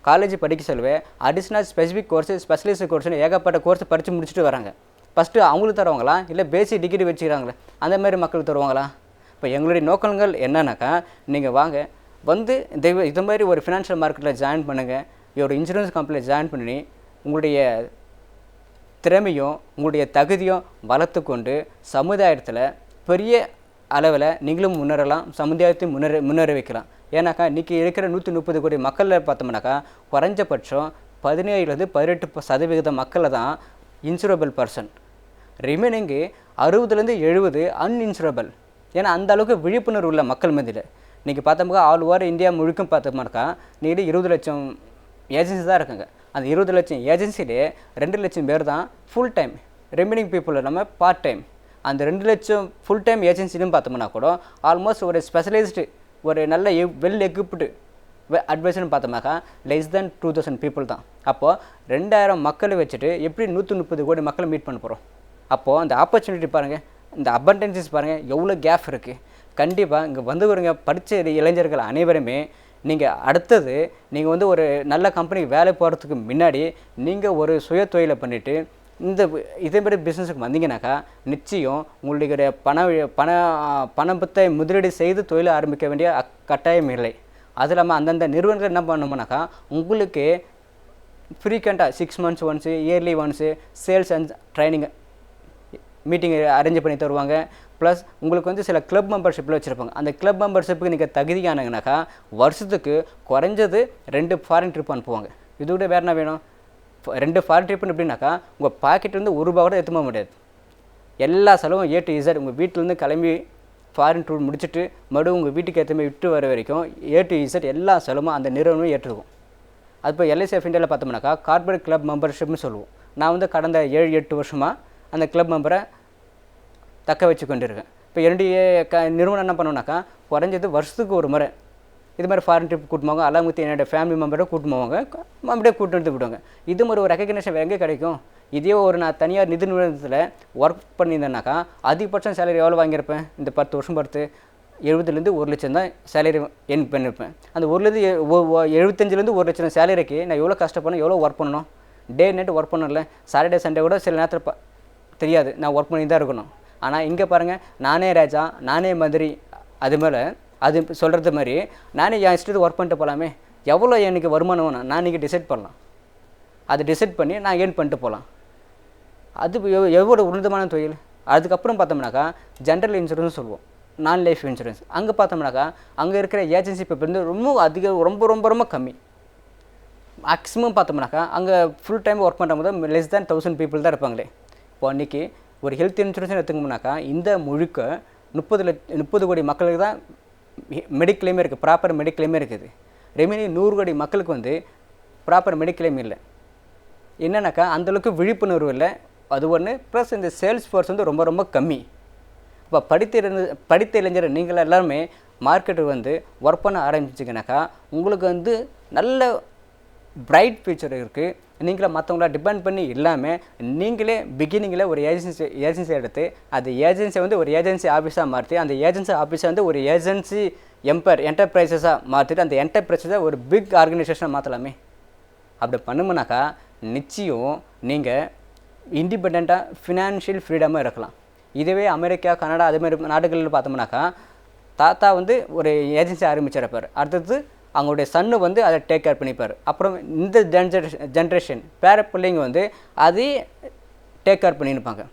G: காலேஜ் படிக்க சொல்லுவேன், அடிஷ்னல் ஸ்பெசிஃபிக் கோர்ஸு, ஸ்பெஷலிஸ்ட் கோர்ஸ்னு ஏகப்பட்ட கோர்ஸ் படித்து முடிச்சுட்டு வராங்க. ஃபஸ்ட்டு அவங்களுக்கு தருவாங்களா, இல்லை பேசிக் டிகிரி வச்சுக்கிறாங்களே அந்த மாதிரி மக்களுக்கு தருவாங்களா? இப்போ எங்களுடைய நோக்கங்கள் என்னன்னாக்கா, நீங்கள் வாங்க வந்து இது மாதிரி ஒரு ஃபினான்ஷியல் மார்க்கெட்டில் ஜாயின் பண்ணுங்கள், ஒரு இன்சூரன்ஸ் கம்பெனியில் ஜாயின் பண்ணி உங்களுடைய திறமையும் உங்களுடைய தகுதியும் வளர்த்து கொண்டு சமுதாயத்தில் பெரிய அளவில் நீங்களும் முன்னேறலாம், சமுதாயத்தையும் முன்னேற வைக்கலாம். ஏன்னாக்கா இன்றைக்கி இருக்கிற 130 கோடி மக்களில் பார்த்தோம்னாக்கா குறைஞ்சபட்சம் 17-18% மக்களில் தான் இன்சூரபிள் பர்சன். ரிமைனிங்கு 60-70 அன்இன்சூரபிள். ஏன்னா அந்த அளவுக்கு விழிப்புணர்வு உள்ள மக்கள் மத்தியில். இன்றைக்கி பார்த்தோம்னா ஆல் ஓவர் இந்தியா முழுக்கும் பார்த்தோம்னாக்கா நீடி 20 லட்சம் ஏஜென்சி தான் இருக்காங்க. அந்த 20 லட்சம் ஏஜென்சிலே 2 லட்சம் பேர் தான் ஃபுல் டைம், ரிமைனிங் பீப்புள் நம்ம பார்ட் டைம். அந்த 2 லட்சம் ஃபுல் டைம் ஏஜென்சிலும் பார்த்தோம்னா கூட ஆல்மோஸ்ட் ஒரு ஸ்பெஷலைஸ்டு ஒரு நல்ல வெல் எக்யூப்டு அட்வைஸ்னு பார்த்தோம்னாக்கா லெஸ் தென் 2000 பீப்புள் தான். அப்போது 2000 மக்களை வச்சுட்டு எப்படி 130 கோடி மக்களை மீட் பண்ண போகிறோம்? அப்போது அந்த ஆப்பர்ச்சுனிட்டி பாருங்கள், இந்த அபண்டன்சிஸ் பாருங்கள், எவ்வளோ கேப் இருக்குது. கண்டிப்பாக இங்கே வந்து படித்த இளைஞர்கள் அனைவருமே நீங்கள் அடுத்தது நீங்கள் வந்து ஒரு நல்ல கம்பெனிக்கு வேலை போகிறதுக்கு முன்னாடி நீங்கள் ஒரு சுய தொழிலை பண்ணிவிட்டு இதே மாதிரி பிஸ்னஸுக்கு வந்தீங்கன்னாக்கா நிச்சயம் உங்களுடைய பணத்தை முதலீடு செய்து தொழிலை ஆரம்பிக்க வேண்டிய கட்டாயம் இல்லை. அது இல்லாமல் அந்தந்த நிறுவனங்கள் என்ன பண்ணணும்னாக்கா உங்களுக்கு ஃப்ரீக்வெண்ட்டாக 6 months once, yearly once sales and training meeting arrange பண்ணி தருவாங்க. ப்ளஸ் உங்களுக்கு வந்து சில கிளப் மெம்பர்ஷிப்பில் வச்சுருப்பாங்க. அந்த கிளப் மெம்பர்ஷிப்புக்கு நீங்கள் தகுதியானங்கனாக்கா வருஷத்துக்கு குறைஞ்சது 2 ஃபாரின் ட்ரிப் அனுப்புவாங்க. இதோட வேறு என்ன வேணும்? 2 ஃபாரின் ட்ரிப்புன்னு எப்படின்னாக்கா உங்கள் பாக்கெட்லேருந்து ₹1 கூட எடுத்து போக முடியாது. எல்லா செலவும் A to Z உங்கள் வீட்டிலேருந்து கிளம்பி ஃபாரின் டூர் முடிச்சுட்டு மறுபடியும் உங்கள் வீட்டுக்கு ஏற்ற மாதிரி விட்டு வர வரைக்கும் A to Z எல்லா செலவும் அந்த நிறுவனமும் ஏற்றுக்கும். அது இப்போ LIC of India பார்த்தோம்னாக்கா கார்பரேட் கிளப் மெம்பர்ஷிப்னு சொல்லுவோம். நான் வந்து கடந்த 7-8 வருஷமாக அந்த கிளப் மெம்பரை தக்க வச்சு கொண்டிருக்கேன். இப்போ என்னுடைய நிறுவனம் என்ன பண்ணுவோம்னாக்கா குறைஞ்சது வருஷத்துக்கு ஒரு முறை இது மாதிரி ஃபாரின் ட்ரிப் கூட்டு போவாங்க. எல்லாம் ஊற்றி என்னோடய ஃபேமிலி மெம்பரை கூட்டு போவாங்க, அப்படியே கூட்டு வந்து விடுவாங்க. இது மாதிரி ஒரு ரெக்கக்னேஷன் எங்கே கிடைக்கும்? இதே ஒரு நான் தனியார் நிதி நிறுவனத்தில் ஒர்க் பண்ணியிருந்தேன்னாக்கா அதிகபட்சம் சேலரி எவ்வளோ வாங்கியிருப்பேன்? இந்த 10 வருஷம் பொறுத்து 70-1 லட்சம் தான் சேலரி என் பண்ணியிருப்பேன். அந்த 75-1 லட்சம் சேலரிக்கு நான் எவ்வளோ கஷ்டப்படணும், எவ்வளோ ஒர்க் பண்ணணும், டே நைட் ஒர்க் பண்ணல. சாட்டர்டே சண்டே கூட சில நேரத்தில் தெரியாது, நான் ஒர்க் பண்ணி தான் இருக்கணும். ஆனால் இங்கே பாருங்கள், நானே ராஜா நானே மந்திரி, அது மேலே அது சொல்கிறது மாதிரி நானே என் இஷ்டத்துக்கு ஒர்க் பண்ணிட்டு போகலாமே. எவ்வளோ எனக்கு வருமானம் வேணும் நான் இன்றைக்கி டிசைட் பண்ணலாம். அது டிசைட் பண்ணி நான் ஏர்ன் பண்ணிட்டு போகலாம். அது எவ்வளோ உன்னதமான தொழில். அதுக்கப்புறம் பார்த்தோம்னாக்கா ஜென்ரல் இன்சூரன்ஸ் சொல்லுவோம், நான் லைஃப் இன்சூரன்ஸ். அங்கே பார்த்தோம்னாக்கா அங்கே இருக்கிற ஏஜென்சி இப்போ வந்து ரொம்ப ரொம்ப ரொம்ப கம்மி. மேக்ஸிமம் பார்த்தோம்னாக்கா அங்கே ஃபுல் டைம் ஒர்க் பண்ணும்போது லெஸ் தேன் 1000 பீப்புள் தான் இருப்பாங்களே. இப்போ அன்றைக்கி ஒரு ஹெல்த் இன்சூரன்ஸ் எடுத்துக்கணும்னாக்கா இந்த முழுக்க 30 கோடி மக்களுக்கு தான் மெடிக்ளைமே இருக்குது, ப்ராப்பர் மெடிக்ளைமே இருக்குது. ரெமினி 100 கோடி மக்களுக்கு வந்து ப்ராப்பர் மெடிக்ளைம் இல்லை. என்னன்னாக்கா அந்தளவுக்கு விழிப்புணர்வு இல்லை, அது ஒன்று. ப்ளஸ் இந்த சேல்ஸ் ஃபோர்ஸ் வந்து ரொம்ப ரொம்ப கம்மி. இப்போ படித்த இளைஞர் நீங்கள் எல்லாருமே மார்க்கெட்டுக்கு வந்து ஒர்க் பண்ண ஆரம்பிச்சிங்கனாக்கா உங்களுக்கு வந்து நல்ல பிரைட் ஃபியூச்சர் இருக்குது. நீங்களே மற்றவங்கள டிபெண்ட் பண்ணி இல்லாமல் நீங்களே பிகினிங்கில் ஒரு ஏஜென்சி எடுத்து அந்த ஏஜென்சியை வந்து ஒரு ஏஜென்சி ஆஃபீஸாக மாற்றி அந்த ஏஜென்சி ஆஃபீஸை வந்து ஒரு ஏஜென்சி என்டர்பிரைசஸாக மாற்றிட்டு அந்த என்டர்பிரைஸை ஒரு பிக் ஆர்கனைசேஷனாக மாற்றலாமே. அப்படி பண்ணுமுனாக்கா நிச்சயம் நீங்கள் இண்டிபெண்ட்டாக ஃபினான்ஷியல் ஃப்ரீடமாக இருக்கலாம். இதுவே அமெரிக்கா, கனடா அதுமாதிரி நாடுகளில் பார்த்தோம்னாக்கா தாத்தா வந்து ஒரு ஏஜென்சி ஆரம்பிச்சிருப்பார், அடுத்தது அவங்களுடைய சன்னு வந்து அதை டேக் கேர் பண்ணிப்பார். அப்புறம் இந்த ஜென்ரேஷன் பேர பிள்ளைங்க வந்து அதையே டேக் கேர் பண்ணியிருப்பாங்க.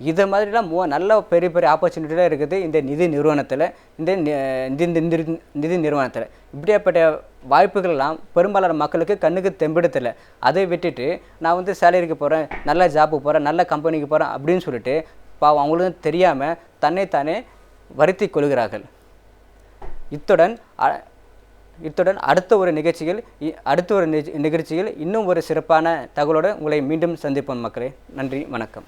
G: இதை மாதிரிலாம் நல்ல பெரிய பெரிய ஆப்பர்ச்சுனிட்டிலாம் இருக்குது இந்த நிதி நிறுவனத்தில். இப்படியாப்பட்ட வாய்ப்புகள்லாம் பெரும்பாலான மக்களுக்கு கண்ணுக்கு தெம்பிடுதில்லை. அதை விட்டுட்டு நான் வந்து சேலரிக்கு போகிறேன், நல்ல ஜாப்புக்கு போகிறேன், நல்ல கம்பெனிக்கு போகிறேன் அப்படின்னு சொல்லிட்டு பாவம் அவங்களுக்கும் தெரியாமல் தன்னைத்தானே வருத்தி கொள்கிறார்கள். இத்துடன் அடுத்த ஒரு நிகழ்ச்சியில் இன்னும் ஒரு சிறப்பான தகவலோடு உங்களை மீண்டும் சந்திப்போம் மக்களே. நன்றி, வணக்கம்.